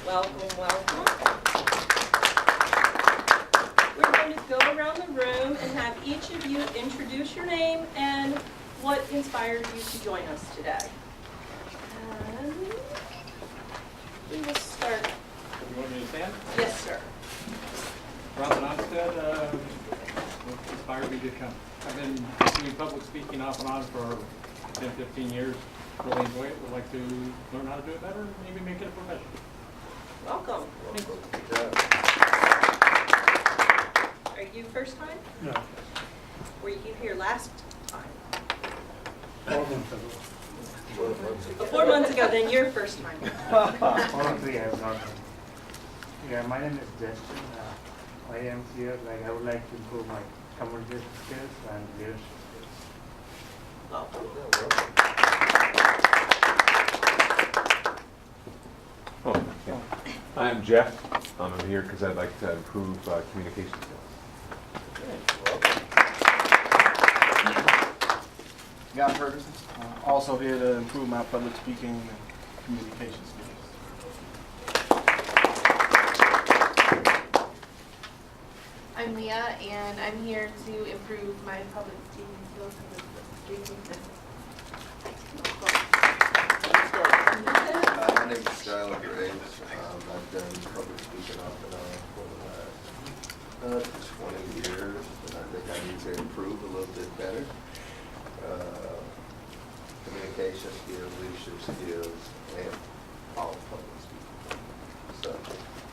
Welcome, welcome. We're going to go around the room and have each of you introduce your name and what inspired you to join us today. And we will start. You want me to stand? Yes, sir. Robin Onstead, what inspired me to come. I've been doing public speaking off and on for 10, 15 years. Really enjoy it. Would like to learn how to do it better and maybe make it a profession. Welcome. Are you first time? No. Were you here last time? 4 months ago. 4 months ago, then your first time. Honestly, I have not done. Yeah, my name is Justin. I am here. I would like to improve my communication skills and leadership skills. Welcome. Oh, yeah. I'm Jeff. I'm here because I'd like to improve communication skills. Scott Ferguson, also here to improve my public speaking and communication skills. I'm Leah, and I'm here to improve my public speaking skills and speaking business. My name is Skylar Graves. I've done public speaking off and on for the last 20 years, and I think I need to improve a little bit better. Communication skills, leadership skills, and all public speaking. So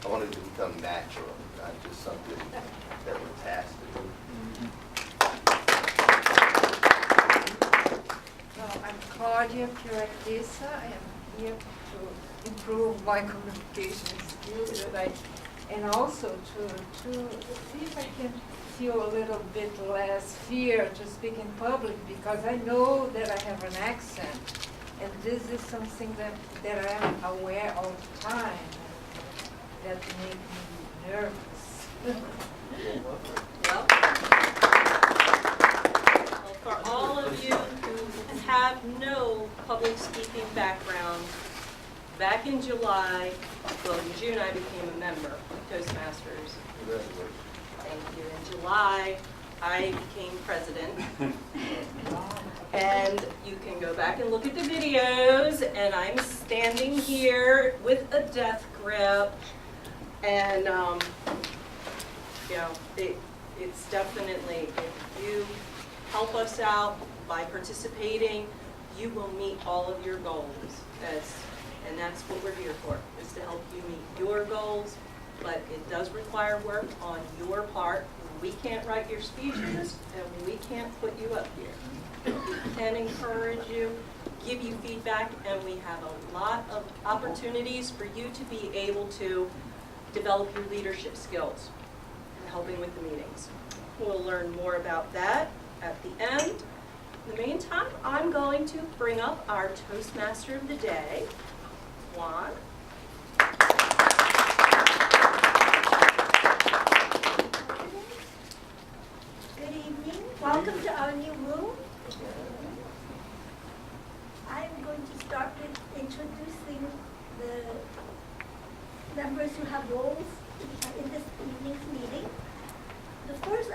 I wanted to become natural, not just something that we're tasked to do. I'm Claudia Piratesa. I am here to improve my communication skills and also to see if I can feel a little bit less fear to speak in public, because I know that I have an accent, and this is something that I am aware all the time, that makes me nervous. Well, for all of you who have no public speaking background, back in July, well, in June, I became a member of Toastmasters. Congratulations. Thank you. In July, I became president. And you can go back and look at the videos, and I'm standing here with a death grip. And, you know, it's definitely, if you help us out by participating, you will meet all of your goals. And that's what we're here for, is to help you meet your goals. But it does require work on your part. We can't write your speeches, and we can't put you up here. We can encourage you, give you feedback, and we have a lot of opportunities for you to be able to develop your leadership skills and helping with the meetings. We'll learn more about that at the end. In the meantime, I'm going to bring up our Toastmaster of the Day, Juan. Good evening. Welcome to our new room. I'm going to start with introducing the members who have roles in this evening's meeting. The first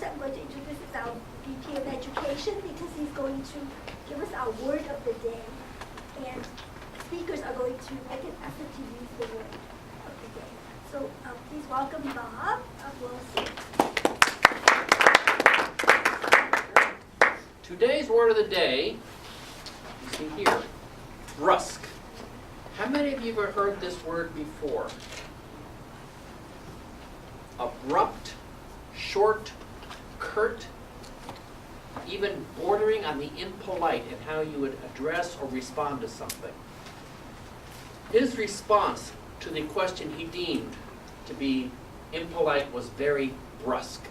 I'm going to introduce is our VP of Education, because he's going to give us our word of the day. And speakers are going to make an effort to use the word of the day. So please welcome Bob Wilson. Today's word of the day, you see here, brusque. How many of you have heard this word before? Abrupt, short, curt, even bordering on the impolite in how you would address or respond to something. His response to the question he deemed to be impolite was very brusque.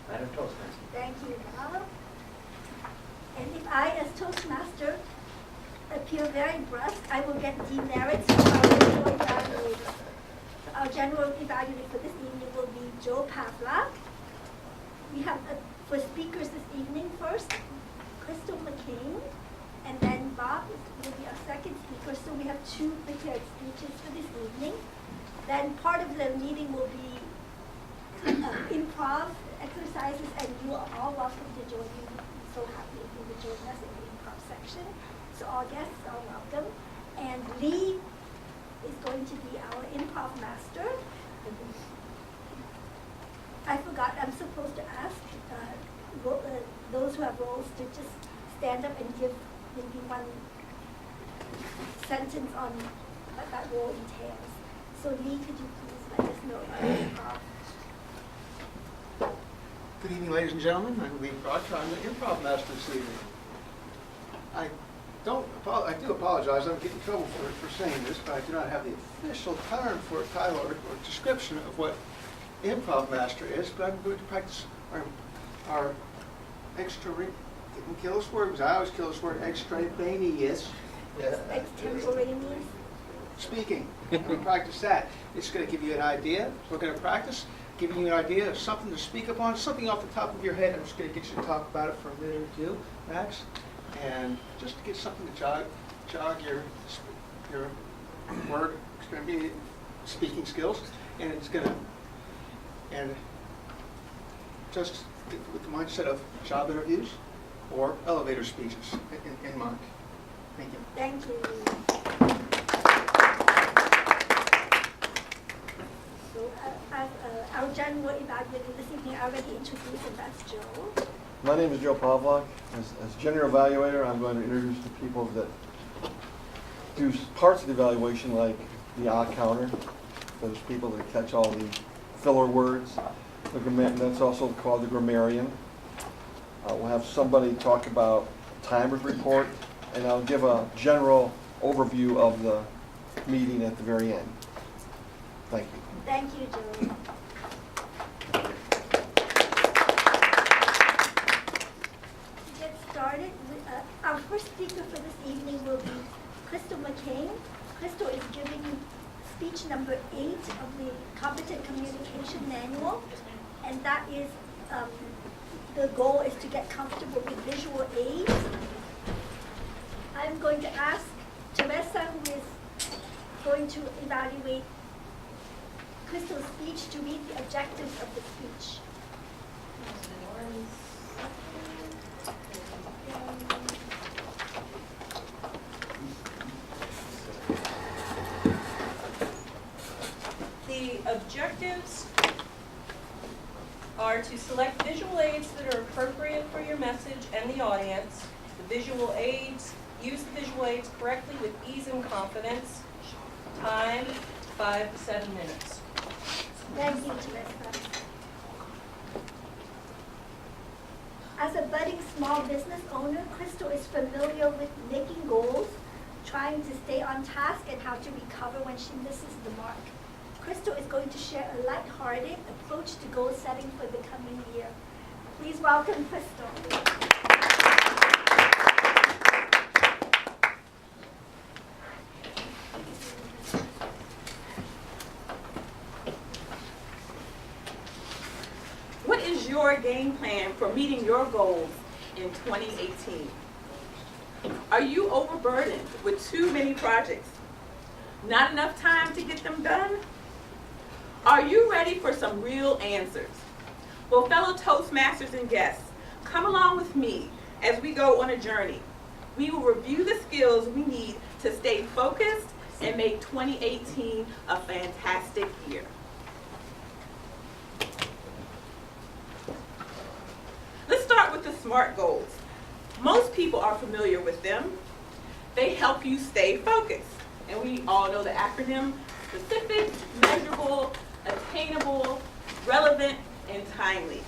Madam Toastmaster. Thank you, Bob. And if I, as Toastmaster, appear very brusque, I will get demerits from our general evaluator. Our general evaluator for this evening will be Joe Pavlak. We have, for speakers this evening, first, Crystal McCain, and then Bob will be our second speaker. So we have 2 prepared speeches for this evening. Then part of the meeting will be improv exercises, and you are all welcome to join me. I'm so happy if you would join us in the improv section. So all guests are welcome. And Lee is going to be our improv master. I forgot, I'm supposed to ask those who have roles to just stand up and give maybe one sentence on what that role entails. So Lee, could you please let us know about improv? Good evening, ladies and gentlemen. I'm Lee Proctor. I'm the improv master this evening. I do apologize. I'm getting in trouble for saying this, but I do not have the official term for a title or description of what improv master is. But I'm going to practice our didn't kill this word because I always kill this word, extraneous. Extemporaneous. Speaking. I'm going to practice that. It's going to give you an idea. We're going to practice giving you an idea of something to speak upon, something off the top of your head. I'm just going to get you to talk about it for a minute or two, max, and just to get something to jog your word. It's going to be speaking skills, and it's going to just get with the mindset of job interviews or elevator speeches in mind. Thank you. Thank you. So our general evaluator this evening, I already introduced, and that's Joe. My name is Joe Pavlak. As general evaluator, I'm going to introduce the people that do parts of the evaluation, like the odd counter. Those people that catch all the filler words. That's also called the grammarian. We'll have somebody talk about timer's report, and I'll give a general overview of the meeting at the very end. Thank you. Thank you, Joe. To get started, our first speaker for this evening will be Crystal McCain. Crystal is giving speech number 8 of the Competent Communication Manual, and that is, the goal is to get comfortable with visual aids. I'm going to ask Teresa, who is going to evaluate Crystal's speech, to read the objectives of the speech. The objectives are to select visual aids that are appropriate for your message and the audience. The visual aids, use the visual aids correctly with ease and confidence. Time, 5 to 7 minutes. Thank you, Teresa. As a budding small business owner, Crystal is familiar with making goals, trying to stay on task, and how to recover when she misses the mark. Crystal is going to share a lighthearted approach to goal setting for the coming year. Please welcome Crystal. What is your game plan for meeting your goals in 2018? Are you overburdened with too many projects? Not enough time to get them done? Are you ready for some real answers? Well, fellow Toastmasters and guests, come along with me as we go on a journey. We will review the skills we need to stay focused and make 2018 a fantastic year. Let's start with the SMART goals. Most people are familiar with them. They help you stay focused. And we all know the acronym: specific, measurable, attainable, relevant, and timely.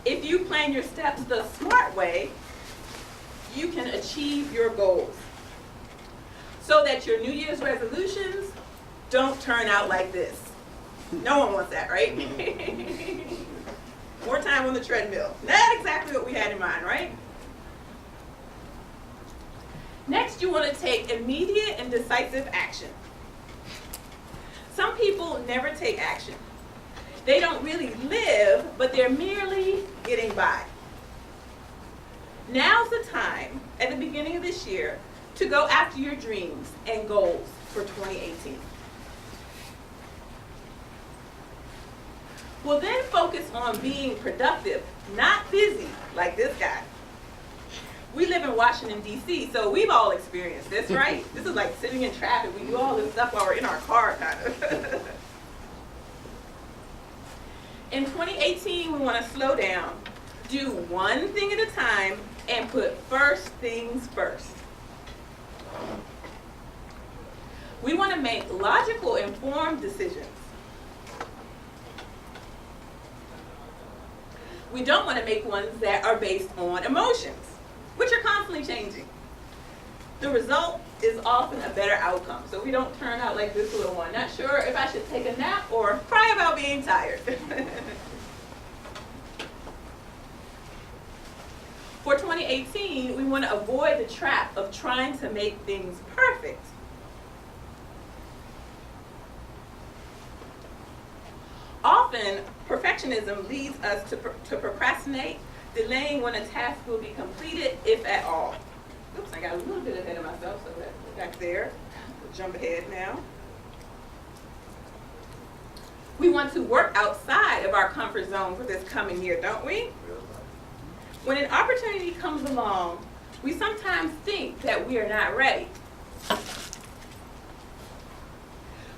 If you plan your steps the SMART way, you can achieve your goals so that your New Year's resolutions don't turn out like this. No one wants that, right? More time on the treadmill. Not exactly what we had in mind, right? Next, you want to take immediate and decisive action. Some people never take action. They don't really live, but they're merely getting by. Now's the time, at the beginning of this year, to go after your dreams and goals for 2018. We'll then focus on being productive, not busy, like this guy. We live in Washington, D.C., so we've all experienced this, right? This is like sitting in traffic. We do all this stuff while we're in our car, kind of. In 2018, we want to slow down, do one thing at a time, and put first things first. We want to make logical, informed decisions. We don't want to make ones that are based on emotions, which are constantly changing. The result is often a better outcome, so we don't turn out like this little one. Not sure if I should take a nap or cry about being tired. For 2018, we want to avoid the trap of trying to make things perfect. Often, perfectionism leads us to procrastinate, delaying when a task will be completed, if at all. Oops, I got a little bit ahead of myself, so that's back there. We'll jump ahead now. We want to work outside of our comfort zone for this coming year, don't we? When an opportunity comes along, we sometimes think that we are not ready.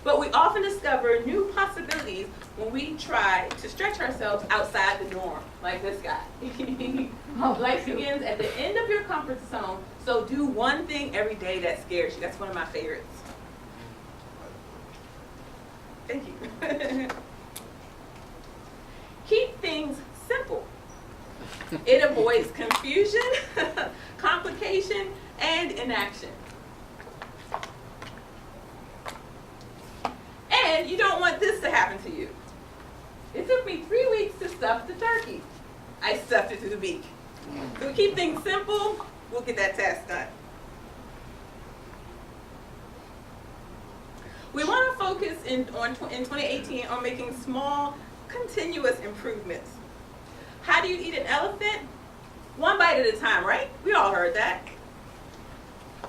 But we often discover new possibilities when we try to stretch ourselves outside the norm, like this guy. Life begins at the end of your comfort zone, so do one thing every day that scares you. That's one of my favorites. Thank you. Keep things simple. It avoids confusion, complication, and inaction. And you don't want this to happen to you. It took me 3 weeks to stuff the turkey. I stuffed it to the beak. So we keep things simple, we'll get that task done. We want to focus in 2018 on making small, continuous improvements. How do you eat an elephant? One bite at a time, right? We all heard that.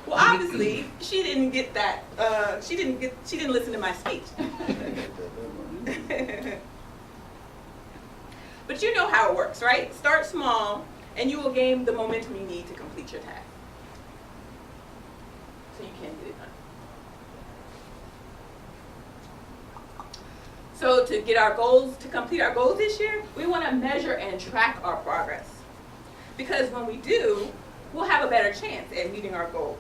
Well, obviously, she didn't get that. She didn't listen to my speech. But you know how it works, right? Start small, and you will gain the momentum you need to complete your task. So you can get it done. So to get our goals, to complete our goals this year, we want to measure and track our progress. Because when we do, we'll have a better chance at meeting our goals.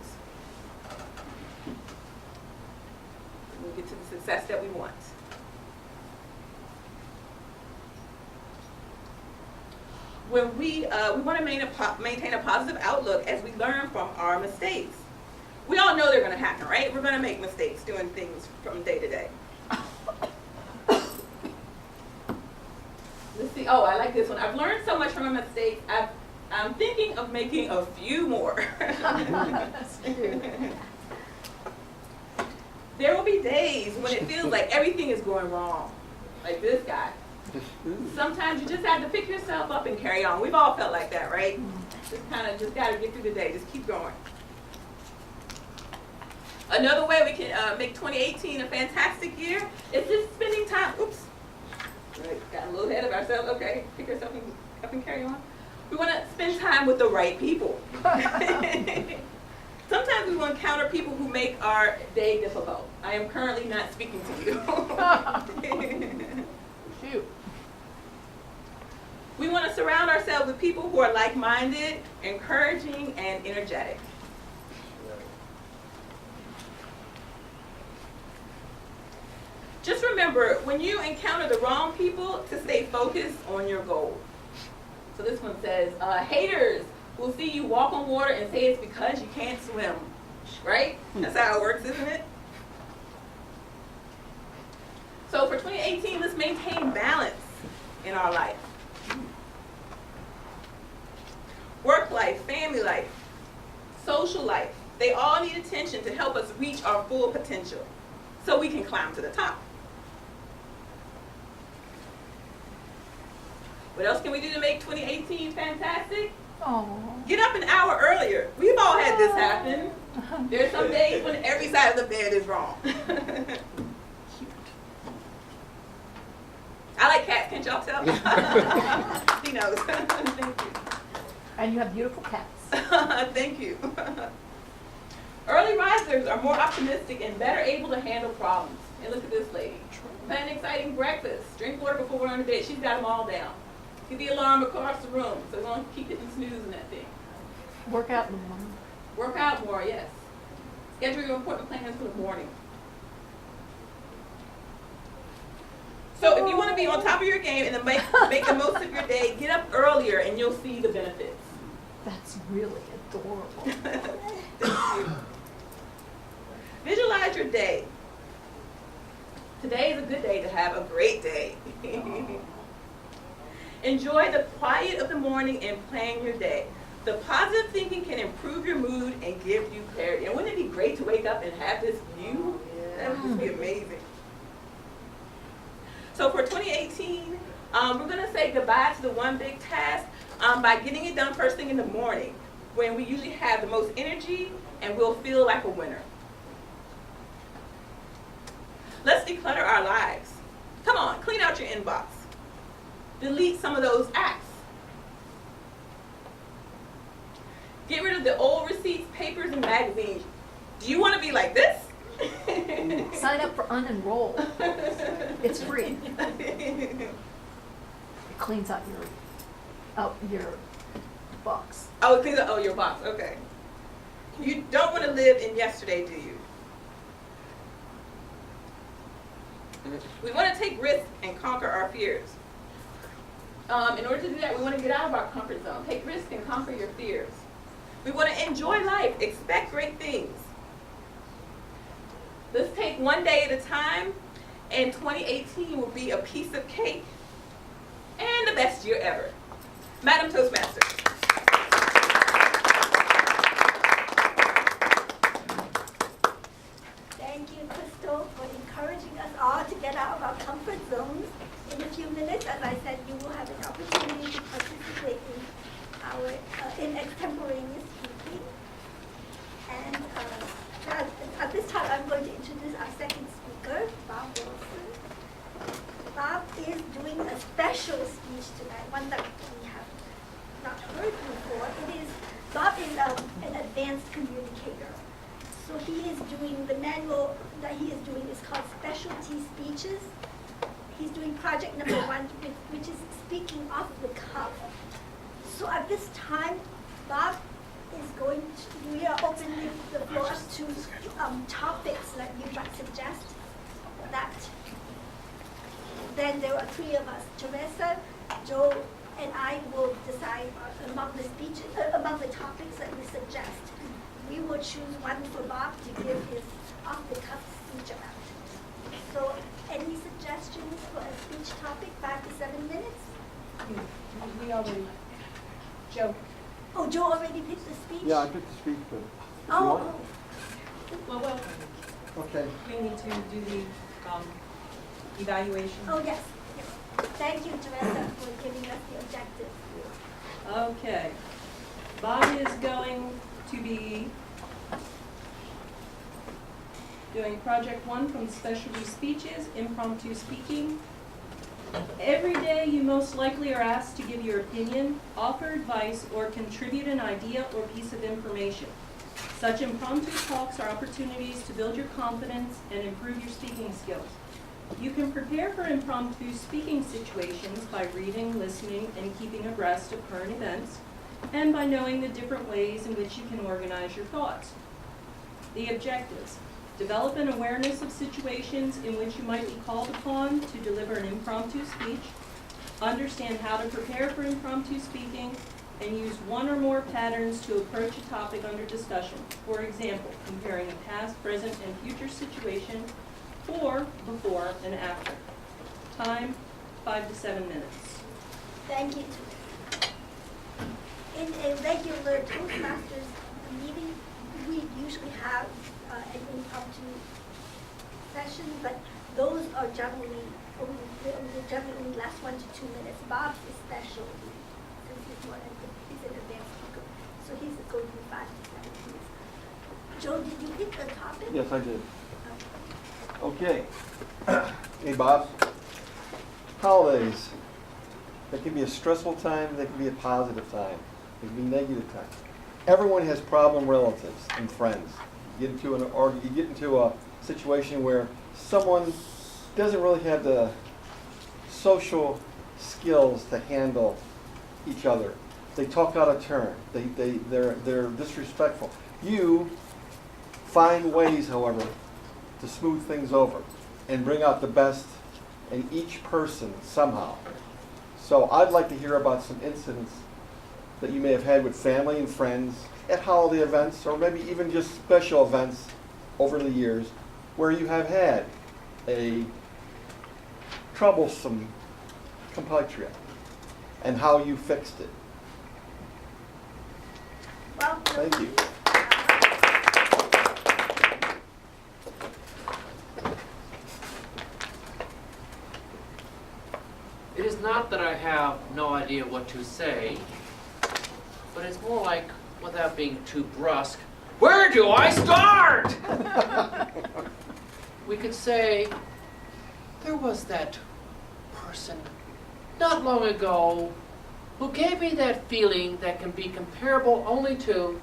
We'll get to the success that we want. When we want to maintain a positive outlook as we learn from our mistakes. We all know they're going to happen, right? We're going to make mistakes doing things from day to day. Let's see. Oh, I like this one. I've learned so much from my mistakes. I'm thinking of making a few more. There will be days when it feels like everything is going wrong, like this guy. Sometimes you just have to pick yourself up and carry on. We've all felt like that, right? Just got to get through the day. Just keep going. Another way we can make 2018 a fantastic year is just spending time. Oops. Right, got a little ahead of ourselves. Okay, pick yourself up and carry on. We want to spend time with the right people. Sometimes we will encounter people who make our day difficult. I am currently not speaking to you. Shoot. We want to surround ourselves with people who are like-minded, encouraging, and energetic. Just remember, when you encounter the wrong people, to stay focused on your goal. So this one says, haters will see you walk on water and say it's because you can't swim. Right? That's how it works, isn't it? So for 2018, let's maintain balance in our life. Work life, family life, social life, they all need attention to help us reach our full potential so we can climb to the top. What else can we do to make 2018 fantastic? Oh. Get up an hour earlier. We've all had this happen. There's some days when every side of the bed is wrong. I like cats, can't y'all tell? He knows. Thank you. And you have beautiful cats. Thank you. Early risers are more optimistic and better able to handle problems. And look at this lady. Plan an exciting breakfast. Drink water before we're on the bed. She's got them all down. Get the alarm across the room. So we won't keep hitting snooze in that thing. Work out in the morning. Work out more, yes. Schedule your appointment plans for the morning. So if you want to be on top of your game and then make the most of your day, get up earlier and you'll see the benefits. That's really adorable. Thank you. Visualize your day. Today is a good day to have a great day. Enjoy the quiet of the morning and plan your day. The positive thinking can improve your mood and give you clarity. And wouldn't it be great to wake up and have this view? That would just be amazing. So for 2018, we're going to say goodbye to the one big task by getting it done first thing in the morning, when we usually have the most energy and we'll feel like a winner. Let's declutter our lives. Come on, clean out your inbox. Delete some of those apps. Get rid of the old receipts, papers, and magazines. Do you want to be like this? Sign up for Unenroll. It's free. It cleans out your box. Oh, it cleans out your box. Okay. You don't want to live in yesterday, do you? We want to take risks and conquer our fears. In order to do that, we want to get out of our comfort zone. Take risks and conquer your fears. We want to enjoy life. Expect great things. Let's take one day at a time, and 2018 will be a piece of cake and the best year ever. Madam Toastmaster. Thank you, Crystal, for encouraging us all to get out of our comfort zones. In a few minutes, as I said, you will have an opportunity to participate in our extemporaneous speaking. And at this time, I'm going to introduce our second speaker, Bob Wilson. Bob is doing a special speech tonight, one that we have not heard before. Bob is an advanced communicator. So he is doing, the manual that he is doing is called Specialty Speeches. He's doing project number 1, which is speaking off the cuff. So at this time, Bob is going to, we are opening the floor up to topics that you might suggest. That then there are 3 of us, Teresa, Joe, and I will decide among the speeches, among the topics that we suggest. We will choose one for Bob to give his off-the-cuff speech about. So, any suggestions for a speech topic? 5 to 7 minutes? We already, Joe. Oh, Joe already picked the speech? Yeah, I picked the speech, but if you Oh, want. Well, Okay. we need to do the evaluation. oh yes. Thank you, Teresa, for giving us the objective. Okay. Bob is going to be doing project 1 from Specialty Speeches, impromptu speaking. Every day you most likely are asked to give your opinion, offer advice, or contribute an idea or piece of information. Such impromptu talks are opportunities to build your confidence and improve your speaking skills. You can prepare for impromptu speaking situations by reading, listening, and keeping abreast of current events, and by knowing the different ways in which you can organize your thoughts. The objectives: develop an awareness of situations in which you might be called upon to deliver an impromptu speech, understand how to prepare for impromptu speaking, and use one or more patterns to approach a topic under discussion. For example, comparing a past, present, and future situation, or before and after. Time, 5 to 7 minutes. Thank you. In a regular Toastmasters meeting, we usually have an impromptu session, but those are generally only last 1 to 2 minutes. Bob's is special since he's an advanced So he's going to be 5 to 7 years. Joe, did you pick the topic? Yes, I did. Okay. Hey, Bob. Holidays. They can be a stressful time, they can be a positive time, they can be negative time. Everyone has problem relatives and friends. You get into a situation where someone doesn't really have the social skills to handle each other. They talk out of turn. They're disrespectful. You find ways, however, to smooth things over and bring out the best in each person somehow. So I'd like to hear about some incidents that you may have had with family and friends at holiday events, or maybe even just special events over the years, where you have had a troublesome compatriot and how you fixed it. Well, Thank you. It is not that I have no idea what to say, but it's more like, without being too brusque, where do I start? We could say, there was that person not long ago who gave me that feeling that can be comparable only to,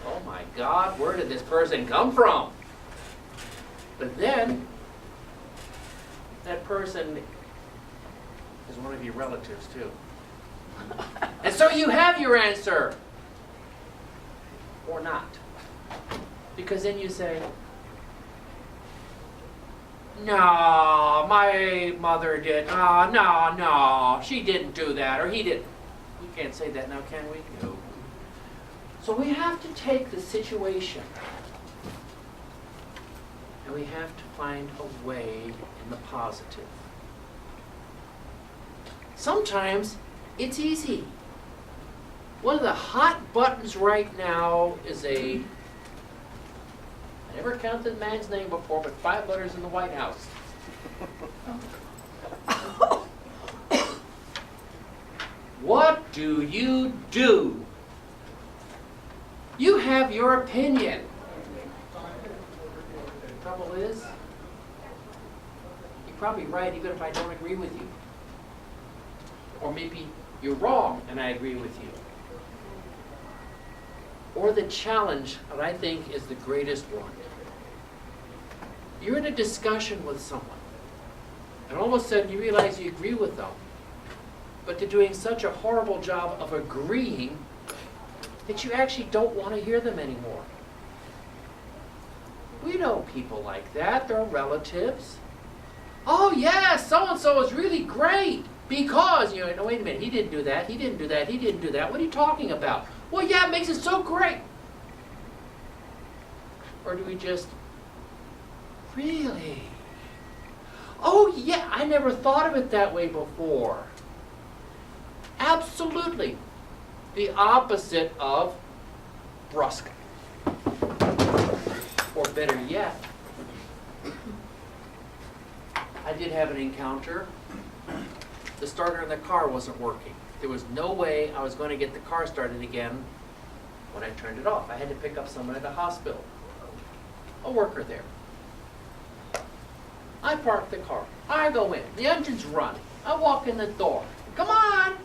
oh my God, where did this person come from? But then, that person is one of your relatives too. And so you have your answer. Or not. Because then you say, no, my mother did. No, she didn't do that, or he didn't. We can't say that now, can we? No. So we have to take the situation and we have to find a way in the positive. Sometimes it's easy. One of the hot buttons right now is I never counted the man's name before, but 5 letters in the White House. What do? You have your opinion. The trouble is, you're probably right even if I don't agree with you. Or maybe you're wrong and I agree with you. Or the challenge that I think is the greatest one. You're in a discussion with someone, and all of a sudden you realize you agree with them, but they're doing such a horrible job of agreeing that you actually don't want to hear them anymore. We know people like that. They're relatives. Oh yes, so-and-so is really great. Because, no, wait a minute, he didn't do that, he didn't do that, he didn't do that. What are you talking about? Well, yeah, it makes it so great. Or do we just, really? Oh, yeah, I never thought of it that way before. Absolutely. The opposite of brusque. Or better yet, I did have an encounter. The starter in the car wasn't working. There was no way I was going to get the car started again when I turned it off. I had to pick up someone at the hospital, a worker there. I park the car. I go in. The engine's running. I walk in the door. Come on!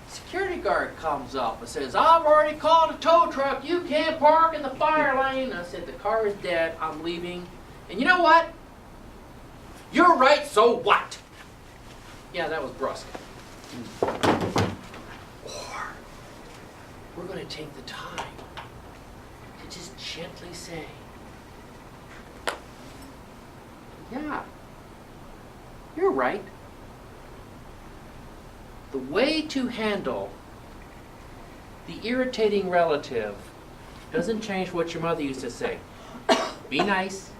Security guard comes up and says, I've already called a tow truck. You can't park in the fire lane. I said, the car is dead. I'm leaving. And you know what? You're right, so what? Yeah, that was brusque. Or we're going to take the time to just gently say, yeah, you're right. The way to handle the irritating relative doesn't change what your mother used to say. Be nice,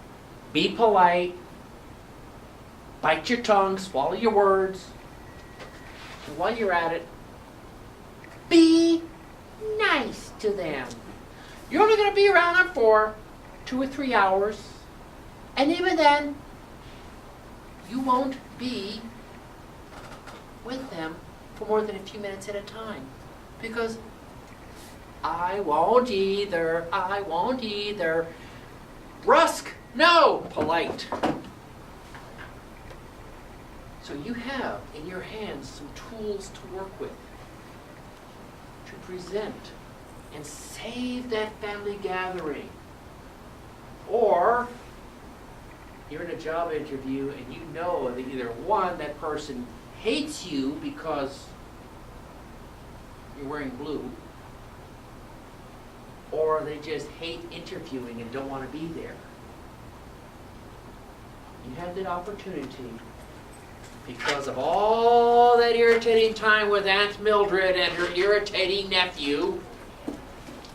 be polite, bite your tongue, swallow your words. And while you're at it, be nice to them. You're only going to be around them for 2 or 3 hours. And even then, you won't be with them for more than a few minutes at a time. Because I won't either, I won't either. Brusque, no, polite. So you have in your hands some tools to work with, to present and save that family gathering. Or you're in a job interview and you know that either one, that person hates you because you're wearing blue, or they just hate interviewing and don't want to be there. You have that opportunity because of all that irritating time with Aunt Mildred and her irritating nephew,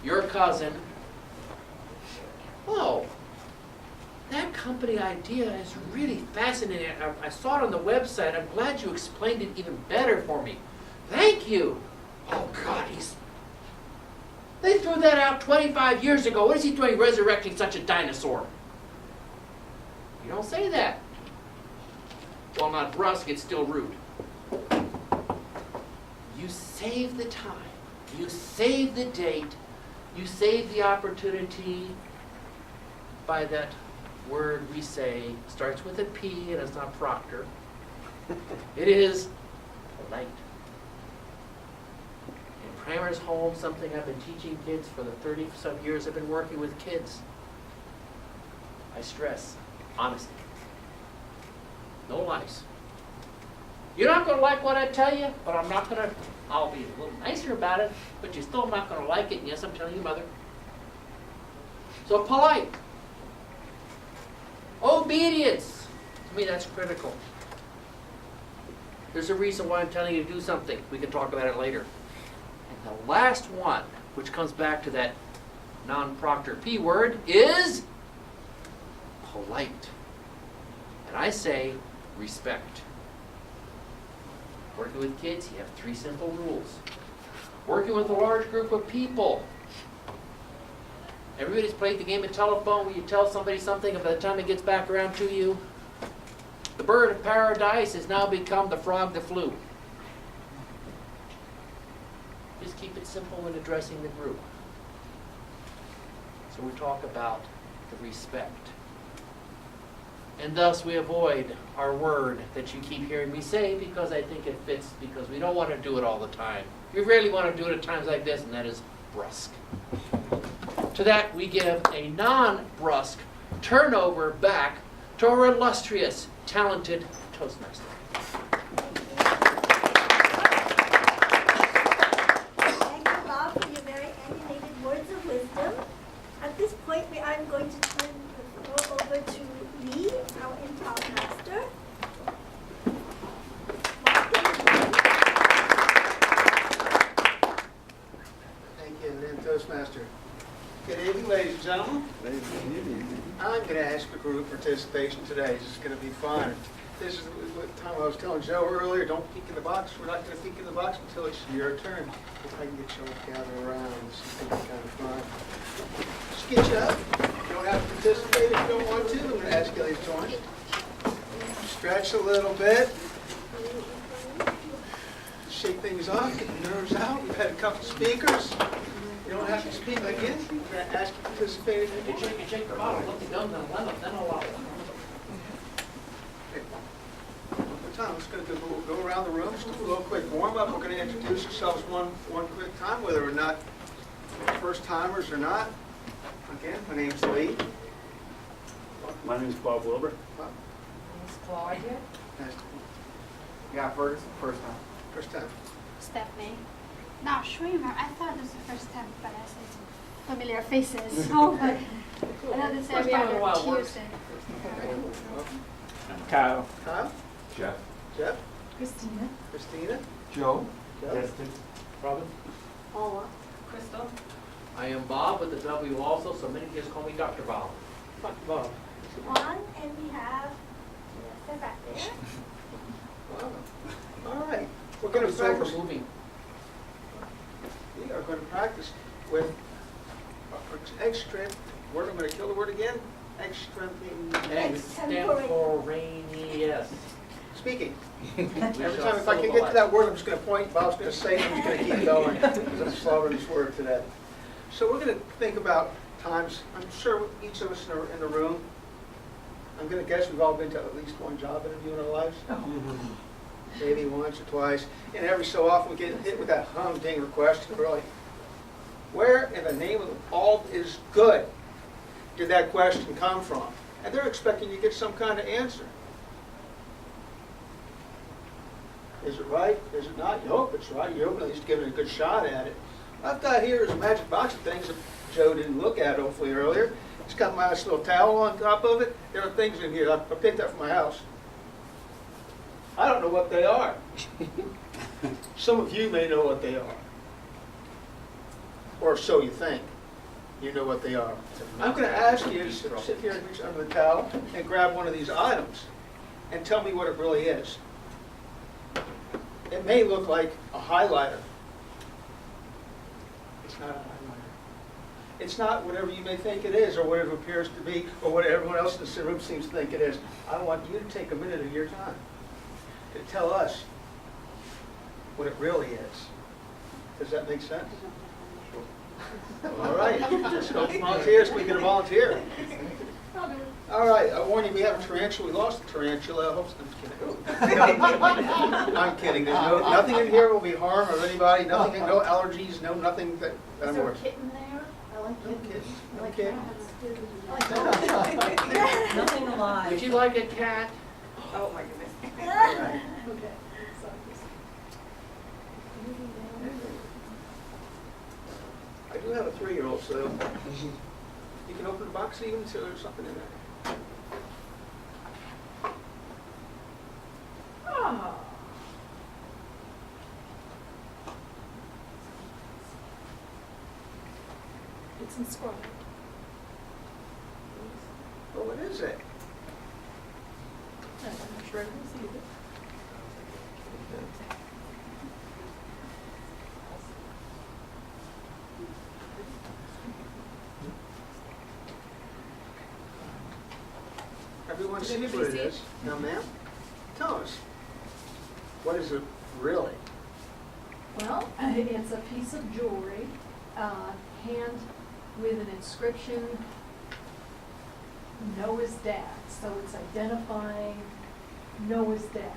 your cousin. Oh, that company idea is really fascinating. I saw it on the website. I'm glad you explained it even better for me. Thank you. Oh, God, they threw that out 25 years ago. What is he doing resurrecting such a dinosaur? You don't say that. Well, not brusque, it's still rude. You save the time. You save the date. You save the opportunity by that word we say, starts with a P and it's not Proctor. It is polite. In Primer's Home, something I've been teaching kids for the 30-some years I've been working with kids. I stress honesty. No lies. You're not going to like what I tell you, but I'll be a little nicer about it, but you're still not going to like it. And yes, I'm telling you, Mother. So polite. Obedience. To me, that's critical. There's a reason why I'm telling you to do something. We can talk about it later. And the last one, which comes back to that non-Proctor P word, is polite. And I say respect. Working with kids, you have 3 simple rules. Working with a large group of people. Everybody's played the game of telephone where you tell somebody something and by the time it gets back around to you, the bird of paradise has now become the frog that flew. Just keep it simple when addressing the group. So we talk about the respect. And thus we avoid our word that you keep hearing me say because I think it fits, because we don't want to do it all the time. We rarely want to do it at times like this, and that is brusque. To that we give a non-brusque turnover back to our illustrious, talented Toastmaster. Thank you, Bob, for your very animated words of wisdom. At this point, I'm going to turn the floor over to Lee, our improv master. Thank you, and then Toastmaster. Good evening, ladies and gentlemen. I'm going to ask for group participation today. This is going to be fun. This is what time I was telling Joe earlier, don't peek in the box. We're not going to peek in the box until it's your turn. If I can get you all gathered around, this is going to be kind of fun. Just get you up. You don't have to participate if you don't want to. I'm going to ask you to join. Stretch a little bit. Shake things off, get the nerves out. We've had a couple speakers. You don't have to speak again. I'm going to ask you to participate. Shake the bottle, let the gum down, then allow it. Time. Let's go around the room, just do a little quick warm-up. We're going to introduce ourselves one quick time, whether or not first-timers or not. Again, my name's Lee. My name is Bob Wilbur. Miss Claudia. Nice. Yeah, Ferguson, first time. First time. Stephanie. Not sure, I thought this was the first time, but I said some familiar faces. So, but I know this every time in a while other works. Tuesday. Kyle. Kyle? Jeff. Jeff? Christina. Christina? Joe. Jeff? Justin. Robin? Paula. Crystal. I am Bob with the W also, so many just call me Dr. Bob. Dr. Bob. One, and we have Melissa back there. Wow. All right. We're going to Sorry practice. for moving. We are going to practice with extrinsic. Word. I'm going to kill the word again. Extemporaneous. Speaking. Every time, if I can get to that word, I'm just going to point. Bob's going to say it. I'm just going to keep going because I'm slower this word today. So we're going to think about times, I'm sure each of us in the room, I'm going to guess we've all been to at least one job interview in our lives. Maybe once or twice. And every so often we get hit with that humdinger question, really. Where in the name of all is good did that question come from? And they're expecting you to get some kind of answer. Is it right? Is it not? You hope it's right. You hope at least giving it a good shot at it. What I've got here is a magic box of things that Joe didn't look at hopefully earlier. It's got my nice little towel on top of it. There are things in here. I picked up from my house. I don't know what they are. Some of you may know what they are. Or so you think. You know what they are. I'm going to ask you to sit here and reach under the towel and grab one of these items and tell me what it really is. It may look like a highlighter. It's not a highlighter. It's not whatever you may think it is or whatever it appears to be or what everyone else in this room seems to think it is. I want you to take a minute of your time to tell us what it really is. Does that make sense? All right. Let's go volunteers. We get a volunteer. All right. I warn you, we have a tarantula. We lost the tarantula. I hope I'm kidding. I'm kidding. There's nothing in here will be harm of anybody. Nothing. No allergies. No nothing. That Is there a kitten there? I like kittens. No kidding. Nothing alive. Would you like a cat? Oh my goodness. All right. Okay. I do have a 3-year-old, so you can open the box even so there's something in there. Oh. It's inscribed. Well, what is it? I'm not sure I can see it. Everyone sees what it is. Now, ma'am, tell us. What is it really? Well, it's a piece of jewelry, hand with an inscription, Noah's dad. So it's identifying Noah's dad.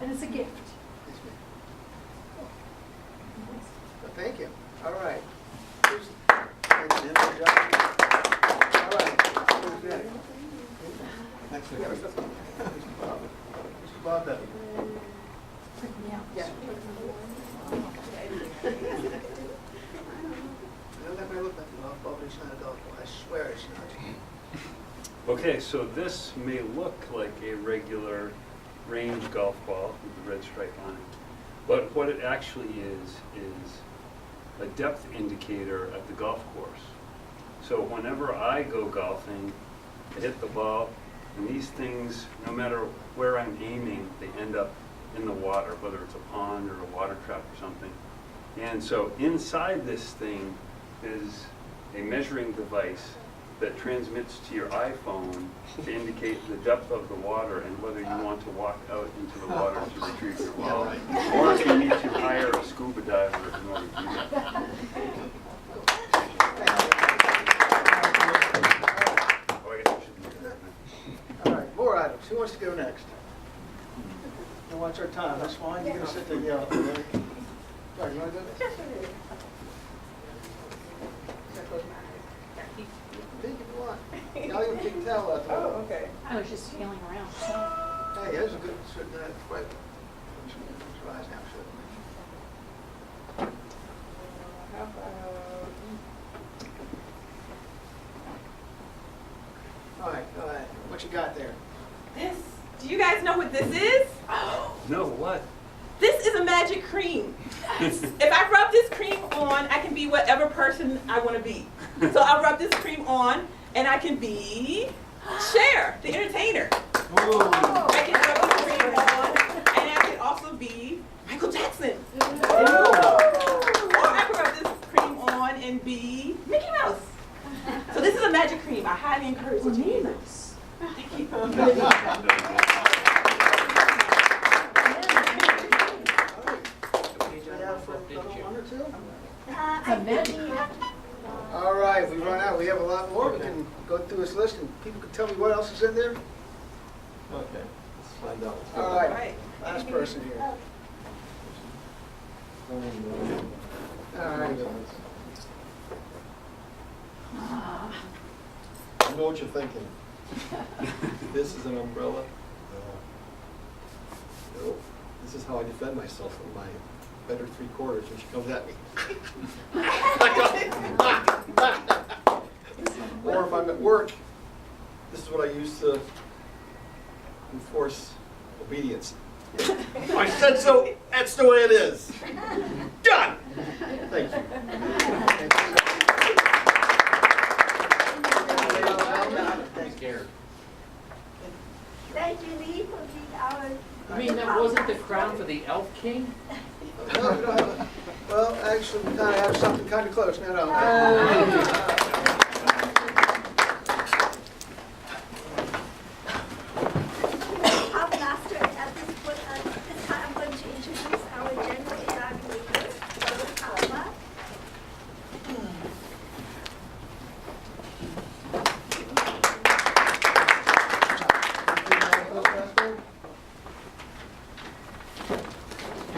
And it's a gift. Well, thank you. All right. Thanks, Jim. Good job. All right. Who's next? Next week. Mr. Bob. Mr. Bob Bevy. Yeah. I know that may look like a golf ball, but it's not a golf ball. I swear it's not. Okay, so this may look like a regular range golf ball with the red stripe on it. But what it actually is a depth indicator at the golf course. So whenever I go golfing, I hit the ball, and these things, no matter where I'm aiming, they end up in the water, whether it's a pond or a water trap or something. And so inside this thing is a measuring device that transmits to your iPhone to indicate the depth of the water and whether you want to walk out into the water to retrieve your ball, or if you need to hire a scuba diver in order to do that. All right, more items. Who wants to go next? Who wants our time? That's fine. You're going to sit there and yell at me. Sorry, you want to do this? Think if you want. Now you can tell that. Oh, okay. I was just feeling around. Hey, there's a good, wait. Rise now, How about, all right, go ahead. What you got there? This, do you guys know what this is? No, what? This is a magic cream. If I rub this cream on, I can be whatever person I want to be. So I'll rub this cream on, and I can be Cher, the entertainer. I can rub this cream on, and I can also be Michael Jackson. Or I can rub this cream on and be Mickey Mouse. So this is a magic cream. I highly encourage you to use it. Thank you. One or two? I think we have All right, we run out. We have a lot more. We can go through this list and people can tell me what else is in there. Okay, let's find out. All right, last person here. All right. I know what you're thinking. This is an umbrella. Nope. This is how I defend myself from my better 3/4 when she comes at me. Or if I'm at work, this is what I use to enforce obedience. I said so, that's the way it is. Done! Thank you. Thank you, Lee, for being our. I mean, that wasn't the crown for the Elf King? No, we don't have a- well, actually, we kind of have something kind of close. No. Our master, at this point, this time I'm going to introduce our general evaluator, Alma.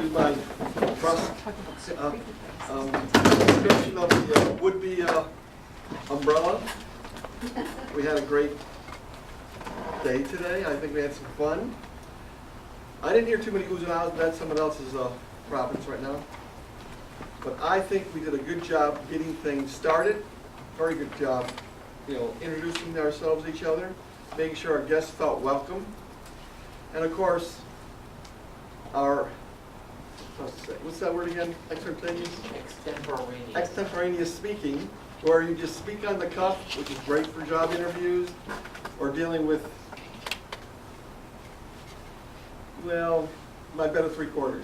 Use my trust, description of the would-be umbrella. We had a great day today. I think we had some fun. I didn't hear too many oohs and ahs, but that's someone else's province right now. But I think we did a good job getting things started. Very good job, introducing ourselves to each other, making sure our guests felt welcome. And of course, our, what's that word again? Extemporaneous? Extemporaneous. Extemporaneous speaking, where you just speak on the cuff, which is great for job interviews, or dealing with, well, my better 3/4.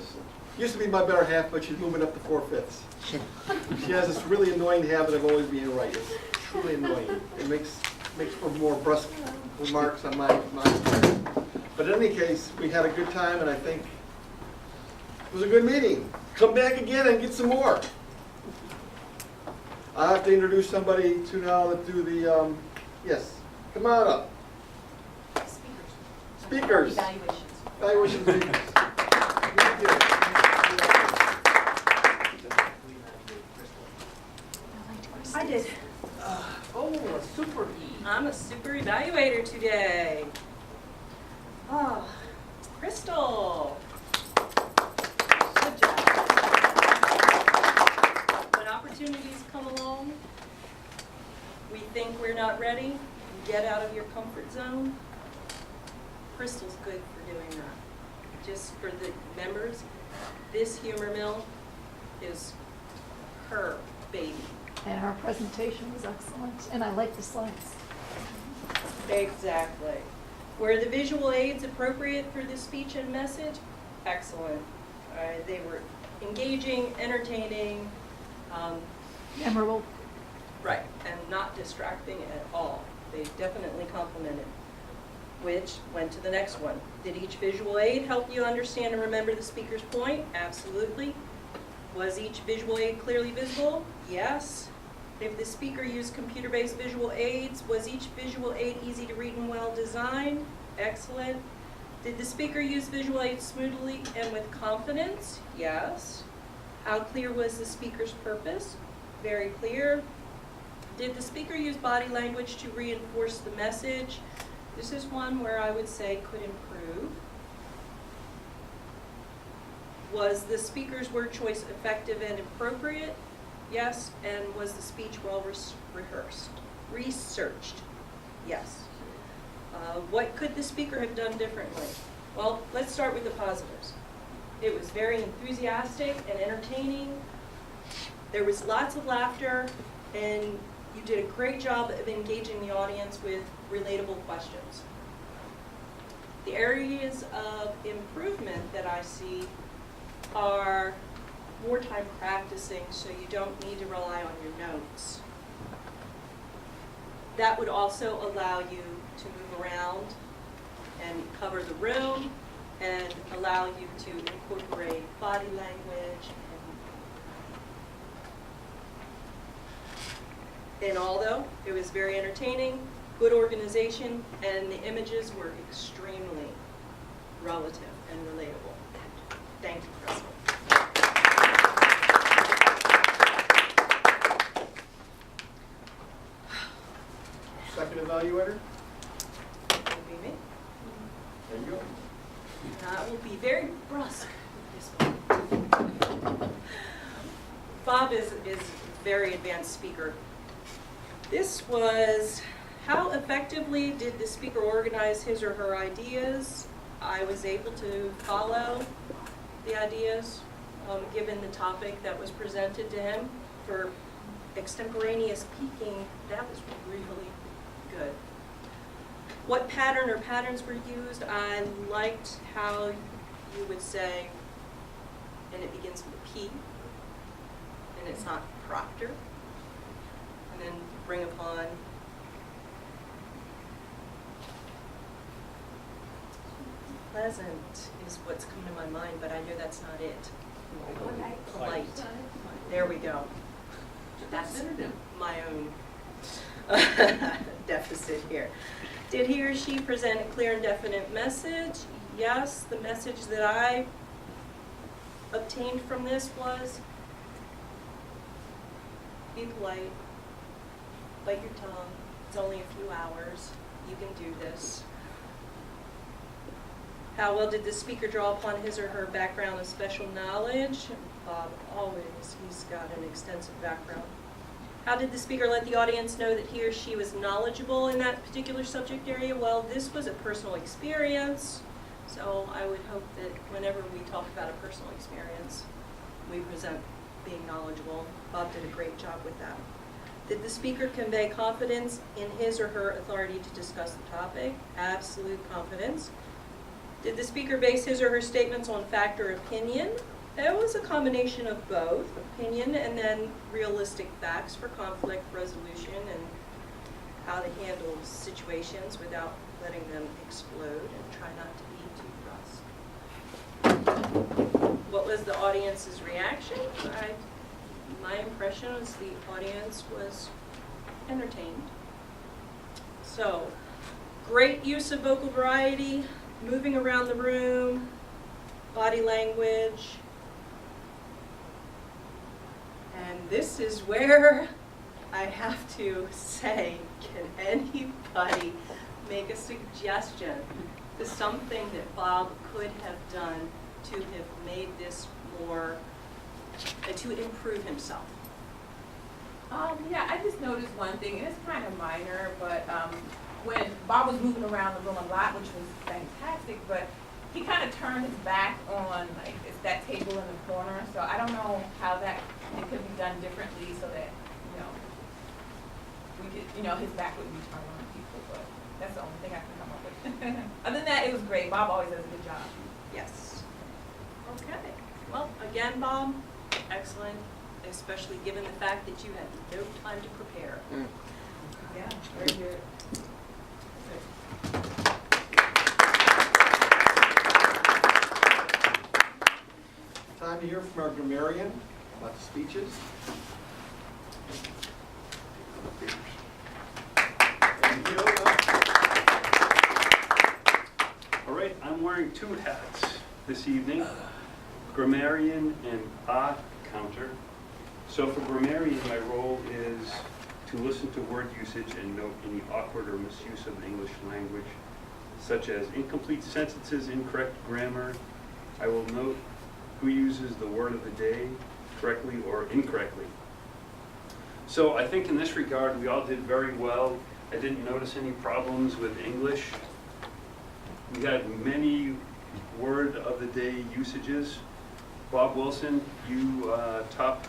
Used to be my better half, but she's moving up to 4/5. She has this really annoying habit of always being right. It's truly annoying. It makes for more brusque remarks on my part. But in any case, we had a good time, and I think it was a good meeting. Come back again and get some more. I have to introduce somebody to now that do the, yes, come on up. Speakers. Evaluation speakers. I did. Oh, a super E. I'm a super evaluator today. Oh, Crystal. Good job. When opportunities come along, we think we're not ready, get out of your comfort zone. Crystal's good for doing that. Just for the members, this humor mill is her baby. And our presentation was excellent, and I like the slides. Exactly. Were the visual aids appropriate for the speech and message? Excellent. They were engaging, entertaining. Memorable. Right, and not distracting at all. They definitely complemented. Which went to the next one. Did each visual aid help you understand and remember the speaker's point? Absolutely. Was each visual aid clearly visible? Yes. If the speaker used computer-based visual aids, was each visual aid easy to read and well designed? Excellent. Did the speaker use visual aids smoothly and with confidence? Yes. How clear was the speaker's purpose? Very clear. Did the speaker use body language to reinforce the message? This is one where I would say could improve. Was the speaker's word choice effective and appropriate? Yes. And was the speech well researched? Yes. What could the speaker have done differently? Well, let's start with the positives. It was very enthusiastic and entertaining. There was lots of laughter, and you did a great job of engaging the audience with relatable questions. The areas of improvement that I see are more time practicing, so you don't need to rely on your notes. That would also allow you to move around and cover the room and allow you to incorporate body language. In all though, it was very entertaining, good organization, and the images were extremely relative and relatable. Thank you, Crystal. Second evaluator? That will be me. There you go. I will be very brusque with this one. Bob is a very advanced speaker. This was, how effectively did the speaker organize his or her ideas? I was able to follow the ideas, given the topic that was presented to him. For extemporaneous speaking, that was really good. What pattern or patterns were used? I liked how you would say, and it begins with a P, and it's not Proctor, and then bring upon pleasant is what's coming to my mind, but I know that's not it. Polite. There we go. That's my own deficit here. Did he or she present a clear and definite message? Yes, the message that I obtained from this was, be polite, bite your tongue, it's only a few hours, you can do this. How well did the speaker draw upon his or her background and special knowledge? Bob, always, he's got an extensive background. How did the speaker let the audience know that he or she was knowledgeable in that particular subject area? Well, this was a personal experience, so I would hope that whenever we talk about a personal experience, we present being knowledgeable. Bob did a great job with that. Did the speaker convey confidence in his or her authority to discuss the topic? Absolute confidence. Did the speaker base his or her statements on fact or opinion? It was a combination of both, opinion and then realistic facts for conflict resolution and how to handle situations without letting them explode and try not to be too brusque. What was the audience's reaction? My impression is the audience was entertained. So, great use of vocal variety, moving around the room, body language. And this is where I have to say, can anybody make a suggestion to something that Bob could have done to have made this more, to improve himself? Yeah, I just noticed one thing, and it's kind of minor, but when Bob was moving around the room a lot, which was fantastic, but he kind of turned his back on, like, it's that table in the corner, so I don't know how that, it could be done differently so that, we could, his back wouldn't be turned on people, but that's the only thing I can come up with. Other than that, it was great. Bob always does a good job. Yes. Okay. Well, again, Bob, excellent, especially given the fact that you had no time to prepare. Yeah, very good. Time to hear from our grammarian about the speeches. All right, I'm wearing two hats this evening, grammarian and counter. So for grammarian, my role is to listen to word usage and note any awkward or misuse of the English language, such as incomplete sentences, incorrect grammar. I will note who uses the word of the day correctly or incorrectly. So I think in this regard, we all did very well. I didn't notice any problems with English. We had many word of the day usages. Bob Wilson, you topped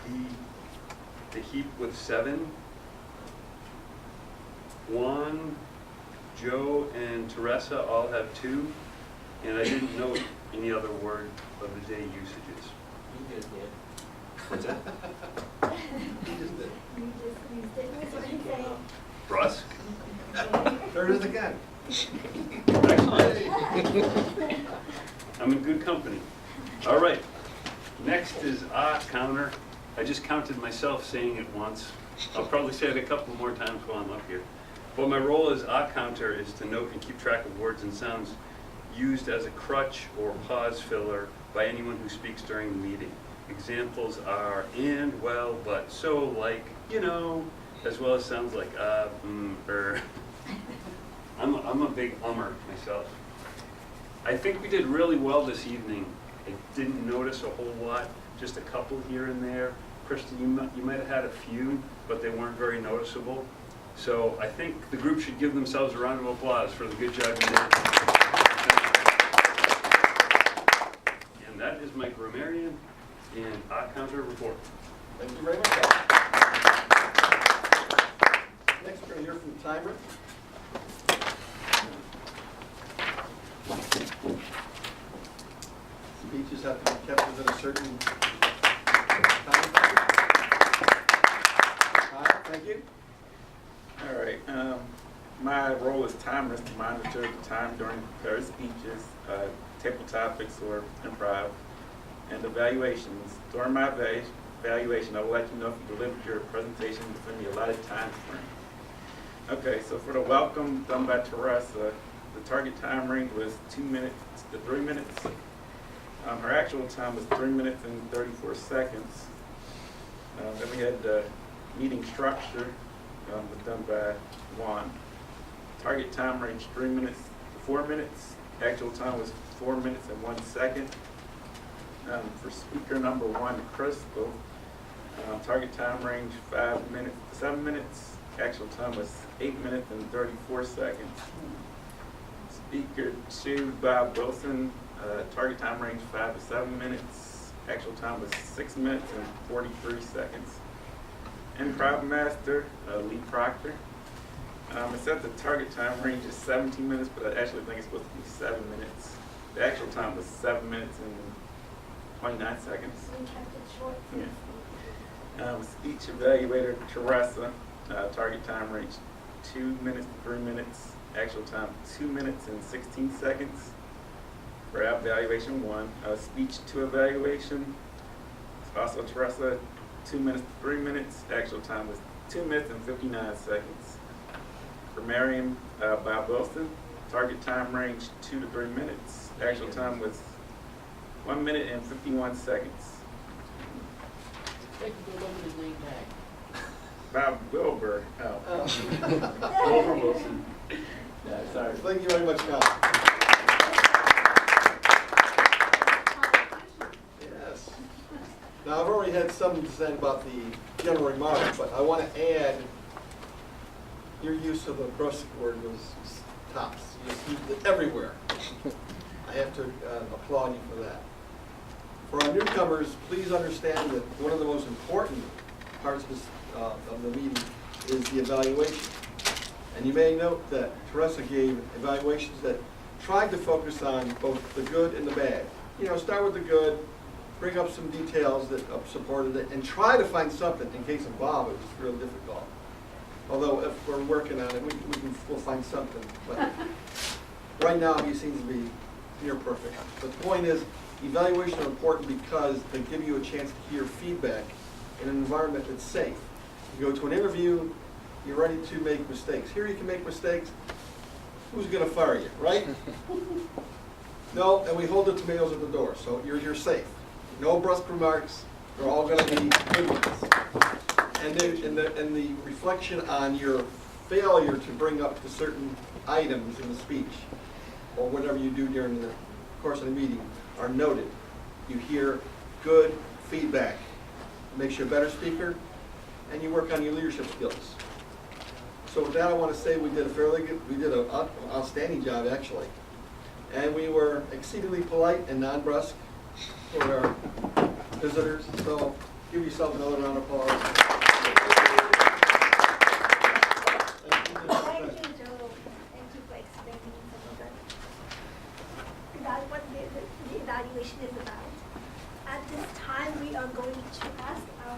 the heap with 7. Juan, Joe, and Teresa all have 2. And I didn't note any other word of the day usages. You just did. What's that? You just used it. That's what I'm saying. Brusque? There it is again. Excellent. I'm in good company. All right. Next is counter. I just counted myself saying it once. I'll probably say it a couple more times while I'm up here. But my role as counter is to note and keep track of words and sounds used as a crutch or pause filler by anyone who speaks during the meeting. Examples are and, well, but, so, like, you know, as well as sounds like I'm a big ummer myself. I think we did really well this evening. I didn't notice a whole lot, just a couple here and there. Krista, you might have had a few, but they weren't very noticeable. So I think the group should give themselves a round of applause for the good job you did. And that is my grammarian and counter report. Thank you very much. Next, we're going to hear from the timer. Speeches have to be kept within a certain time. Thank you. All right. My role as timer is to monitor the time during prepared speeches, table topics or improv, and evaluations. During my evaluation, I will let you know if you delivered your presentation within the allotted time frame. Okay, so for the welcome done by Teresa, the target time range was 2 minutes to 3 minutes. Her actual time was 3 minutes and 34 seconds. Then we had the meeting structure was done by Juan. Target time range 3 minutes to 4 minutes. Actual time was 4 minutes and 1 second. For speaker number 1, Crystal, target time range 5 minutes to 7 minutes. Actual time was 8 minutes and 34 seconds. Speaker 2, Bob Wilson, target time range 5 to 7 minutes. Actual time was 6 minutes and 43 seconds. Improv Master, Lee Proctor. It said the target time range is 17 minutes, but I actually think it's supposed to be 7 minutes. The actual time was 7 minutes and 29 seconds. We kept it short. Yeah. Speech evaluator Teresa, target time range 2 minutes to 3 minutes. Actual time 2 minutes and 16 seconds. For evaluation 1, speech 2 evaluation. Also Teresa, 2 minutes to 3 minutes. Actual time was 2 minutes and 59 seconds. For Miriam, Bob Wilson, target time range 2 to 3 minutes. Actual time was 1 minute and 51 seconds. Thank you for looking his name tag. Bob Wilbur. Wilbur Wilson. Yeah, sorry. Thank you very much, Scott. Yes. Now, I've already had something to say about the general remarks, but I want to add your use of the brusque word was tops. You just used it everywhere. I have to applaud you for that. For our newcomers, please understand that one of the most important parts of the meeting is the evaluation. And you may note that Teresa gave evaluations that tried to focus on both the good and the bad. You know, start with the good, bring up some details that supported it, and try to find something. In case of Bob, it was real difficult. Although if we're working on it, we'll find something. But right now, he seems to be near perfect. But the point is, evaluations are important because they give you a chance to hear feedback in an environment that's safe. You go to an interview, you're ready to make mistakes. Here you can make mistakes. Who's going to fire you, right? No, and we hold the tomatoes at the door, so you're safe. No brusque remarks. They're all going to be good ones. And the reflection on your failure to bring up the certain items in the speech or whatever you do during the course of the meeting are noted. You hear good feedback. It makes you a better speaker, and you work on your leadership skills. So with that, I want to say we did an outstanding job, actually. And we were exceedingly polite and non-brusque for our visitors. So give yourself another round of applause. Thank you, Joe. Thank you for explaining some of that. What the evaluation is about. At this time, we are going to ask our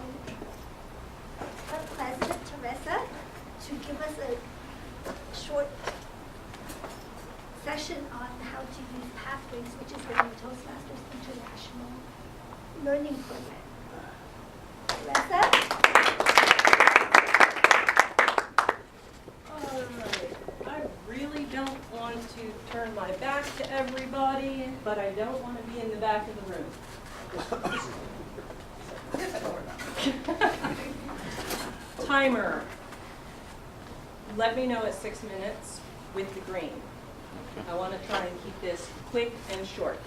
President, Teresa, to give us a short session on how to use Pathways, which is the Toastmasters International Learning Program. Teresa? don't want to turn my back to everybody, but I don't want to be in the back of the room. Timer. Let me know at 6 minutes with the green. I want to try and keep this quick and short.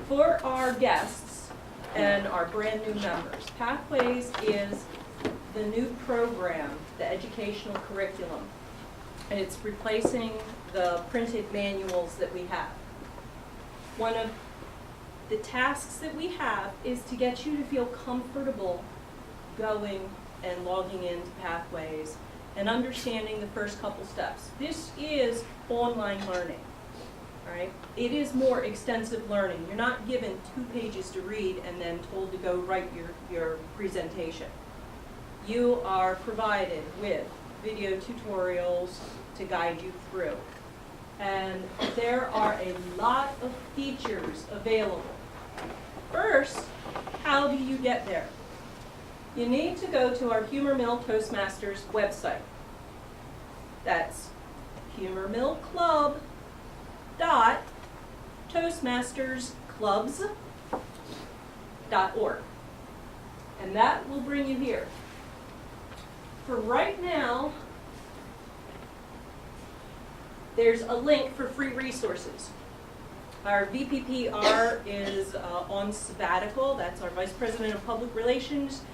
For our guests and our brand new members, Pathways is the new program, the educational curriculum. And it's replacing the printed manuals that we have. One of the tasks that we have is to get you to feel comfortable going and logging into Pathways and understanding the first couple steps. This is online learning, right? It is more extensive learning. You're not given 2 pages to read and then told to go write your presentation. You are provided with video tutorials to guide you through. And there are a lot of features available. First, how do you get there? You need to go to our Humor Mill Toastmasters website. That's humormillclub.toastmastersclubs.org. And that will bring you here. For right now, there's a link for free resources. Our VPPR is on sabbatical. That's our Vice President of Public Relations.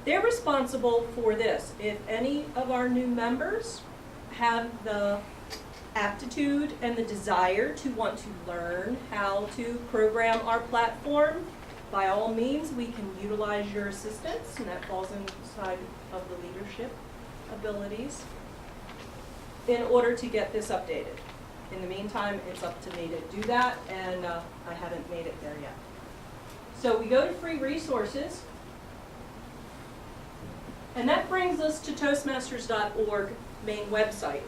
They're responsible for this. If any of our new members have the aptitude and the desire to want to learn how to program our platform, by all means, we can utilize your assistance, and that falls inside of the leadership abilities, in order to get this updated. In the meantime, it's up to me to do that, and I haven't made it there yet. So we go to free resources, and that brings us to Toastmasters.org main website.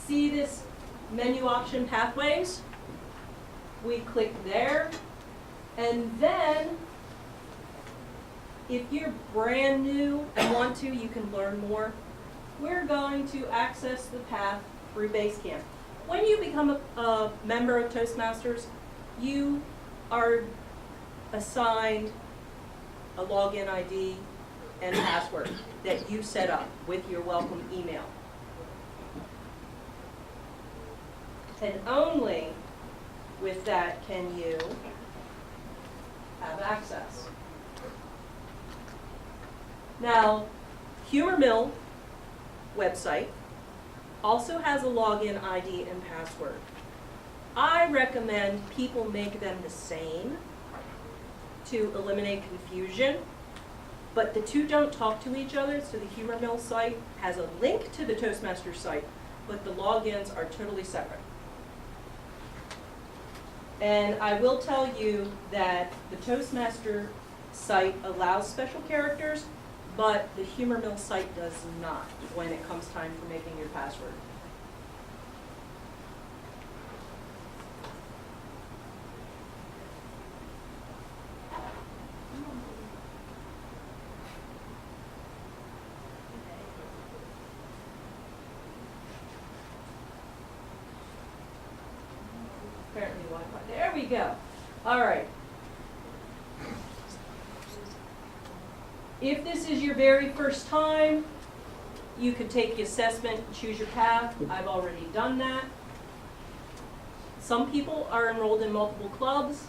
See this menu option, Pathways? We click there, and then if you're brand new and want to, you can learn more. We're going to access the path through Basecamp. When you become a member of Toastmasters, you are assigned a login ID and password that you set up with your welcome email. And only with that can you have access. Now, Humor Mill website also has a login ID and password. I recommend people make them the same to eliminate confusion, but the two don't talk to each other, so the Humor Mill site has a link to the Toastmasters site, but the logins are totally separate. And I will tell you that the Toastmaster site allows special characters, but the Humor Mill site does not when it comes time for making your password. Apparently Wi-Fi. There we go. All right. If this is your very first time, you could take the assessment and choose your path. I've already done that. Some people are enrolled in multiple clubs.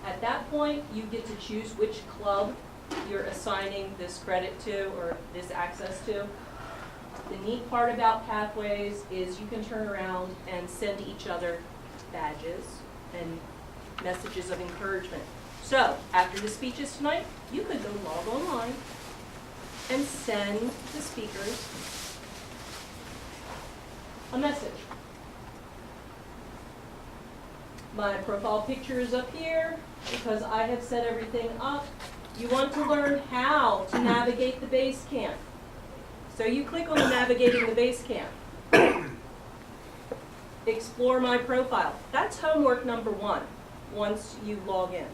At that point, you get to choose which club you're assigning this credit to or this access to. The neat part about Pathways is you can turn around and send each other badges and messages of encouragement. So, after the speeches tonight, you could go log online and send the speakers a message. My profile picture is up here because I have set everything up. You want to learn how to navigate the Basecamp. So you click on the Navigating the Basecamp. Explore my profile. That's homework number 1 once you log in.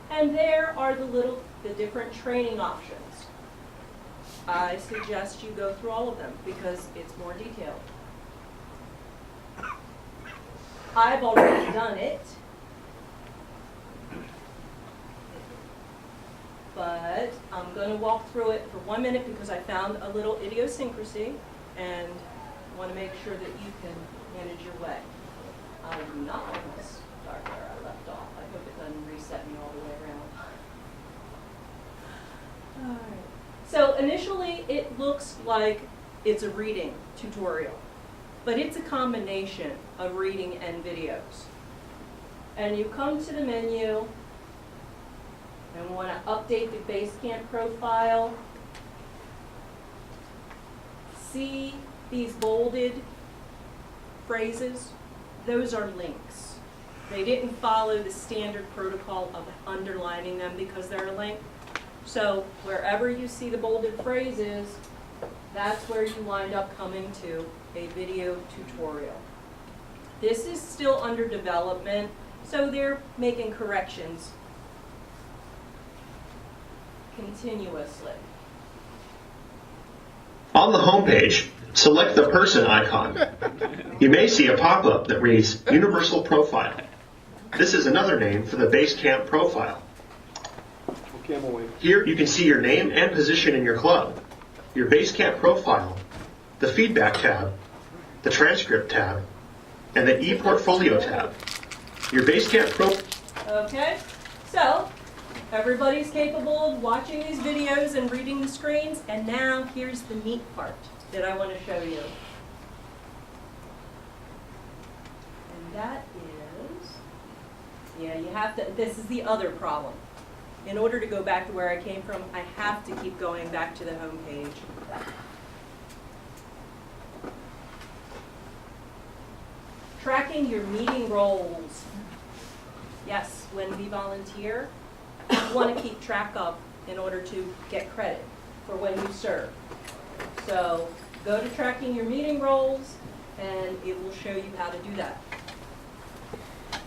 And there are the different training options. I suggest you go through all of them because it's more detailed. I've already done it, but I'm going to walk through it for 1 minute because I found a little idiosyncrasy and want to make sure that you can manage your way. I do not want to start where I left off. I hope it doesn't reset me all the way around. All right. So initially, it looks like it's a reading tutorial, but it's a combination of reading and videos. And you come to the menu and want to update the Basecamp profile. See these bolded phrases? Those are links. They didn't follow the standard protocol of underlining them because they're a link. So wherever you see the bolded phrases, that's where you wind up coming to a video tutorial. This is still under development, so they're making corrections continuously. On the homepage, select the person icon. You may see a pop-up that reads Universal Profile. This is another name for the Basecamp profile. Okay, I'm away. Here you can see your name and position in your club, your Basecamp profile, the Feedback tab, the Transcript tab, and the ePortfolio tab. Your Basecamp Okay, so everybody's capable of watching these videos and reading the screens, and now here's the neat part that I want to show you. And that is, yeah, you have to, this is the other problem. In order to go back to where I came from, I have to keep going back to the home page. Tracking your meeting roles. Yes, when we volunteer, you want to keep track of in order to get credit for when you serve. So go to tracking your meeting roles and it will show you how to do that.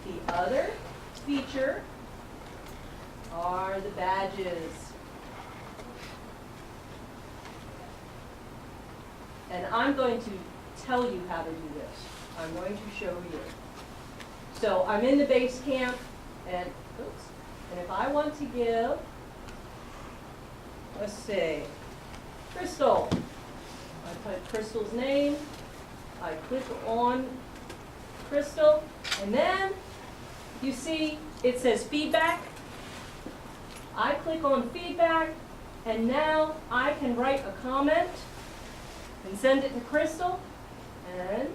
The other feature are the badges. And I'm going to tell you how to do this. I'm going to show you. So I'm in the Basecamp and, oops, and if I want to give, let's see, Crystal. I put Crystal's name, I click on Crystal, and then you see it says feedback. I click on feedback, and now I can write a comment and send it to Crystal and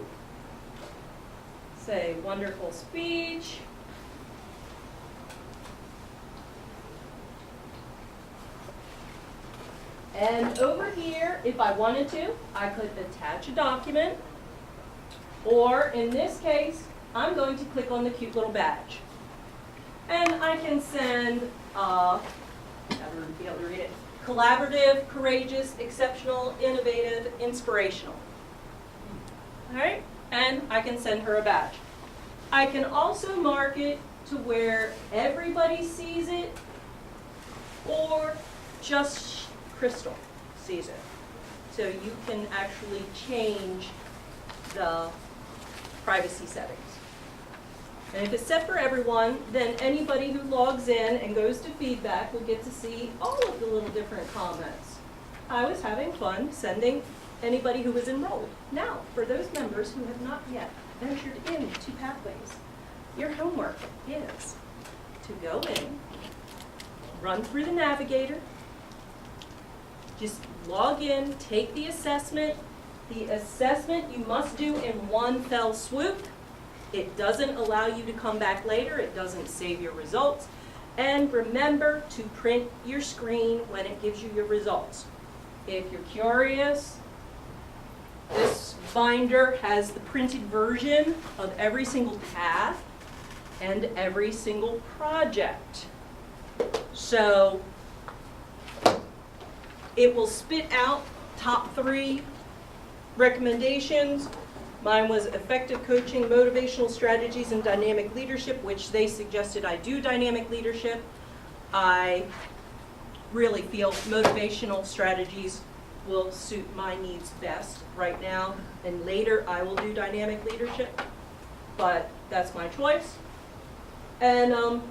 say wonderful speech. And over here, if I wanted to, I could attach a document, or in this case, I'm going to click on the cute little badge. And I can send, never be able to read it, collaborative, courageous, exceptional, innovative, inspirational. All right? And I can send her a badge. I can also mark it to where everybody sees it, or just Crystal sees it. So you can actually change the privacy settings. And if it's set for everyone, then anybody who logs in and goes to feedback will get to see all of the little different comments. I was having fun sending anybody who was enrolled. Now, for those members who have not yet ventured into Pathways, your homework is to go in, run through the navigator, just log in, take the assessment. The assessment you must do in one fell swoop. It doesn't allow you to come back later. It doesn't save your results. And remember to print your screen when it gives you your results. If you're curious, this binder has the printed version of every single path and every single project. So it will spit out top 3 recommendations. Mine was effective coaching, motivational strategies, and dynamic leadership, which they suggested I do dynamic leadership. I really feel motivational strategies will suit my needs best right now, and later I will do dynamic leadership, but that's my choice. And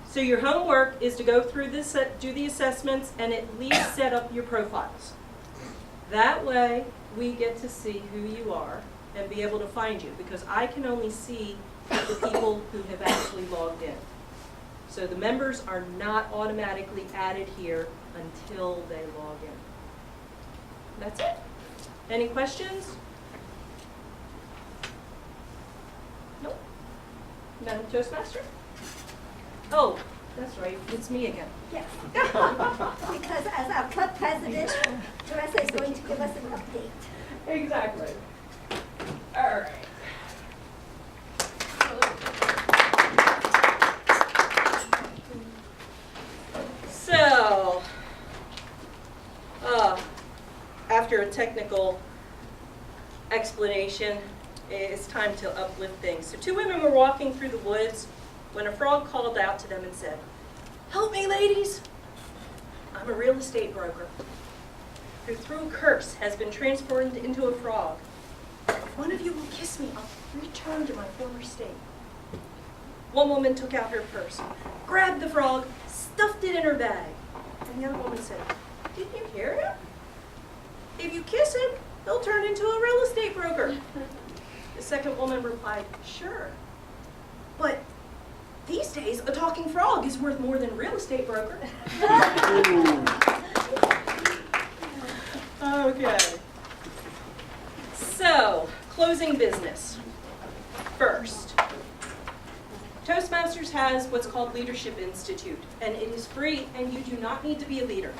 so your homework is to go through this, do the assessments, and at least set up your profiles. That way, we get to see who you are and be able to find you, because I can only see the people who have actually logged in. So the members are not automatically added here until they log in. That's it. Any questions? Nope. Madam Toastmaster? Oh, that's right, it's me again. Yes. Because as our club president, Teresa is going to give us an update. Exactly. All right. So, after a technical explanation, it's time to uplift things. So 2 women were walking through the woods when a frog called out to them and said, "Help me, ladies. I'm a real estate broker who through a curse has been transformed into a frog. If one of you will kiss me, I'll return to my former state." One woman took out her purse, grabbed the frog, stuffed it in her bag. And the other woman said, "Didn't you hear him? If you kiss him, he'll turn into a real estate broker." The second woman replied, "Sure. But these days, a talking frog is worth more than a real estate broker." Okay. So, closing business. First, Toastmasters has what's called Leadership Institute, and it is free, and you do not need to be a leader.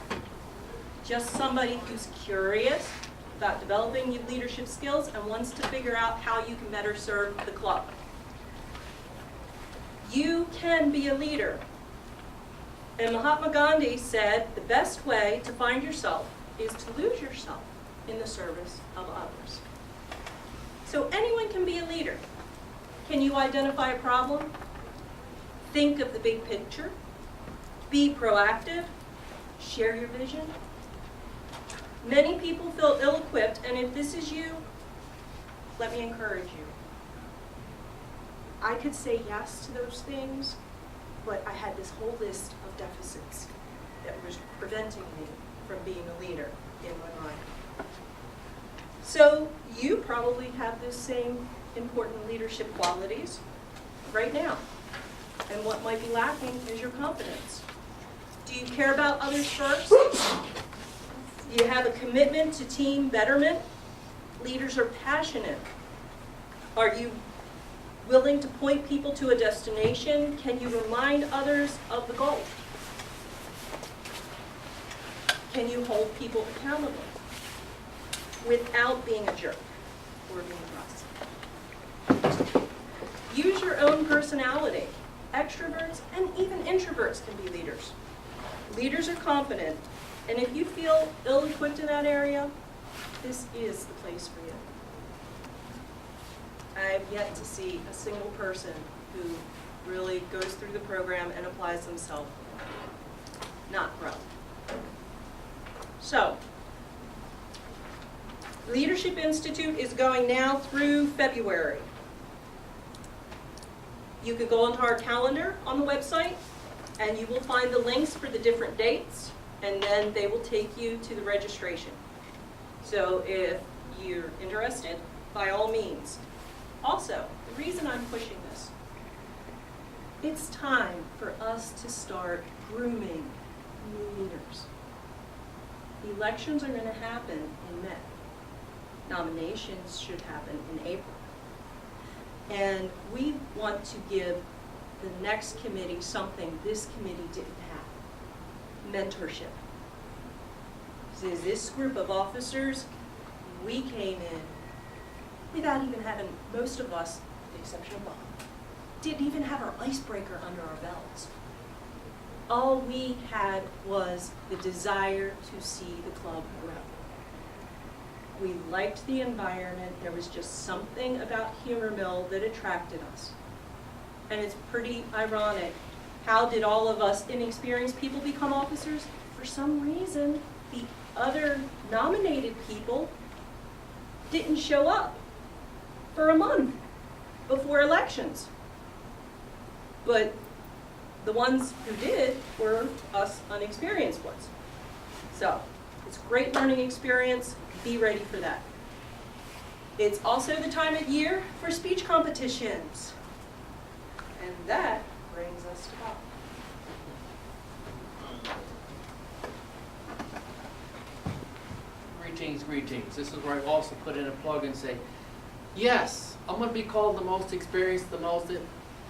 Just somebody who's curious about developing your leadership skills and wants to figure out how you can better serve the club. You can be a leader. And Mahatma Gandhi said the best way to find yourself is to lose yourself in the service of others. So anyone can be a leader. Can you identify a problem? Think of the big picture. Be proactive. Share your vision. Many people feel ill-equipped, and if this is you, let me encourage you. I could say yes to those things, but I had this whole list of deficits that was preventing me from being a leader in my mind. So you probably have those same important leadership qualities right now. And what might be lacking is your confidence. Do you care about others first? Do you have a commitment to team betterment? Leaders are passionate. Are you willing to point people to a destination? Can you remind others of the goal? Can you hold people accountable without being a jerk or being rusty? Use your own personality. Extroverts and even introverts can be leaders. Leaders are confident, and if you feel ill-equipped in that area, this is the place for you. I have yet to see a single person who really goes through the program and applies themselves not grow. So, Leadership Institute is going now through February. You can go onto our calendar on the website, and you will find the links for the different dates, and then they will take you to the registration. So if you're interested, by all means. Also, the reason I'm pushing this, it's time for us to start grooming new leaders. Elections are going to happen in May. Nominations should happen in April. And we want to give the next committee something this committee didn't have: mentorship. So this group of officers, we came in without even having, most of us, with the exception of Bob, didn't even have our icebreaker under our belts. All we had was the desire to see the club grow. We liked the environment. There was just something about Humor Mill that attracted us. And it's pretty ironic. How did all of us inexperienced people become officers? For some reason, the other nominated people didn't show up for a month before elections. But the ones who did were us unexperienced ones. So it's a great learning experience. Be ready for that. It's also the time of year for speech competitions. And that brings us to Bob. Greetings, greetings. This is where I also put in a plug and say, yes, I'm going to be called the most experienced, the most.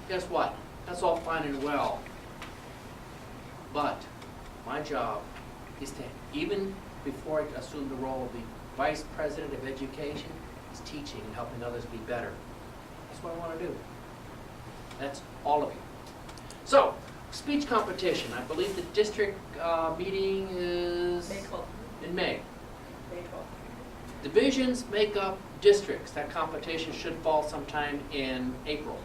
Guess what? That's all fine and well. But my job is to, even before I assume the role of the Vice President of Education, is teaching and helping others be better. That's what I want to do. That's all of you. So, speech competition. I believe the district meeting is in May. Divisions make up districts. That competition should fall sometime in April.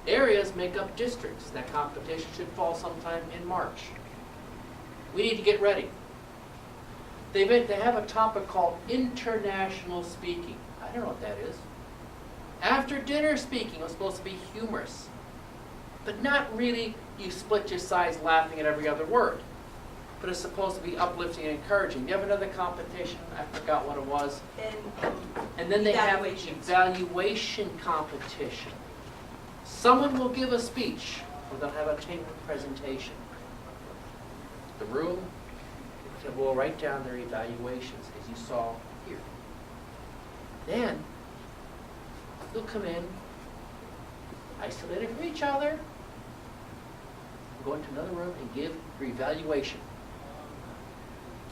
Areas make up districts. That competition should fall sometime in March. We need to get ready. They have a topic called international speaking. I don't know what that is. After dinner speaking was supposed to be humorous, but not really you split your sides laughing at every other word. But it's supposed to be uplifting and encouraging. You have another competition, I forgot what it was. And then they have an evaluation competition. Someone will give a speech, or they'll have a tape presentation. The room will write down their evaluations, as you saw here. Then, they'll come in, isolated from each other, go into another room and give their evaluation.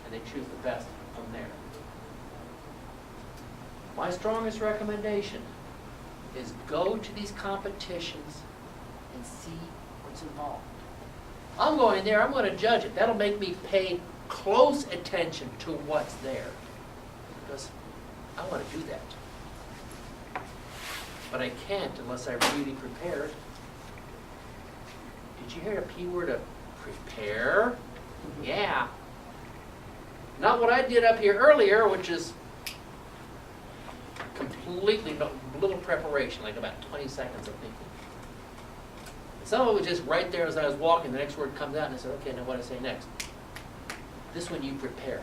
And they choose the best from there. My strongest recommendation is go to these competitions and see what's involved. I'm going there, I'm going to judge it. That'll make me pay close attention to what's there, because I want to do that. But I can't unless I really prepared. Did you hear the P word of prepare? Yeah. Not what I did up here earlier, which is completely little preparation, like about 20 seconds of thinking. Some of it was just right there as I was walking. The next word comes out, and I said, okay, now what do I say next? This one you prepare,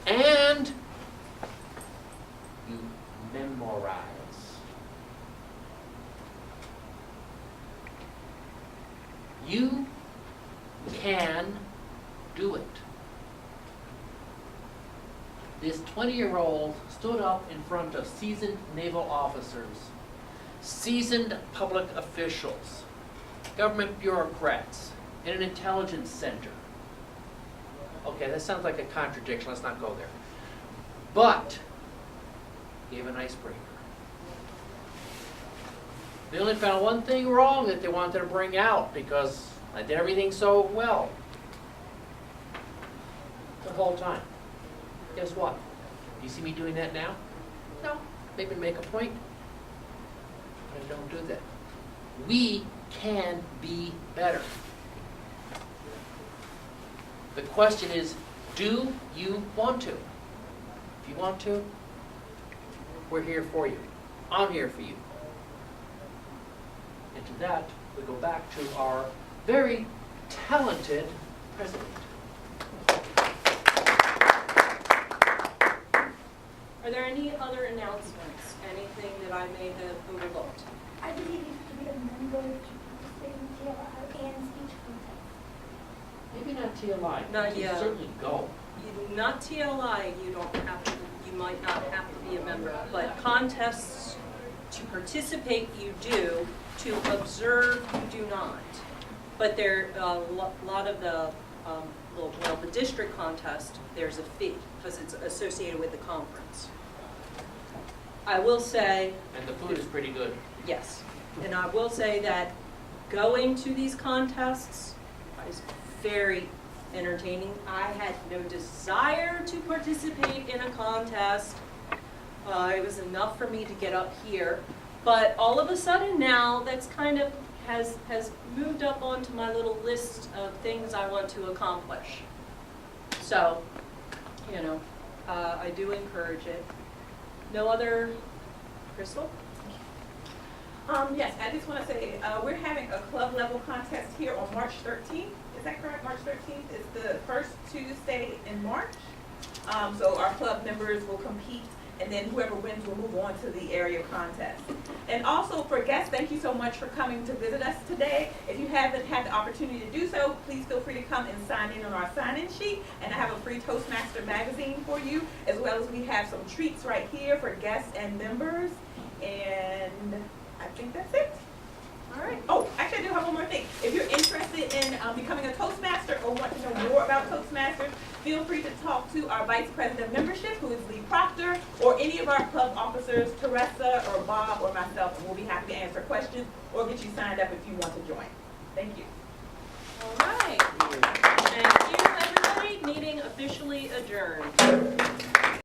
and you memorize. You can do it. This 20-year-old stood up in front of seasoned naval officers, seasoned public officials, government bureaucrats, in an intelligence center. Okay, that sounds like a contradiction. Let's not go there. But gave an icebreaker. They only found one thing wrong that they wanted to bring out because I did everything so well the whole time. Guess what? Do you see me doing that now? No. Maybe make a point. But I don't do that. We can be better. The question is, do you want to? If you want to, we're here for you. I'm here for you. And to that, we go back to our very talented president. Are there any other announcements? Anything that I may have overlooked? I believe you have to be a member to participate in TLI and speech contest. Maybe not TLI. Not you yet. can certainly go. Not TLI, you don't have to, you might not have to be a member, but contests to participate you do, to observe you do not. But there, a lot of the, the district contest, there's a fee because it's associated with the conference. I will say. And the food is pretty good. Yes, and I will say that going to these contests is very entertaining. I had no desire to participate in a contest. It was enough for me to get up here. But all of a sudden now, that's kind of has moved up onto my little list of things I want to accomplish. So, I do encourage it. No other, Crystal? Yes, I just want to say, we're having a club level contest here on March 13th. Is that correct? March 13th is the first Tuesday in March. So our club members will compete, and then whoever wins will move on to the area contest. And also for guests, thank you so much for coming to visit us today. If you haven't had the opportunity to do so, please feel free to come and sign in on our sign-in sheet. And I have a free Toastmaster magazine for you, as well as we have some treats right here for guests and members. And I think that's it. All right. Oh, actually, I do have one more thing. If you're interested in becoming a Toastmaster or want to know more about Toastmasters, feel free to talk to our Vice President of Membership, who is Lee Proctor, or any of our club officers, Teresa or Bob or myself, and we'll be happy to answer questions or get you signed up if you want to join. Thank you. All right. Thank you, everybody. Meeting officially adjourned.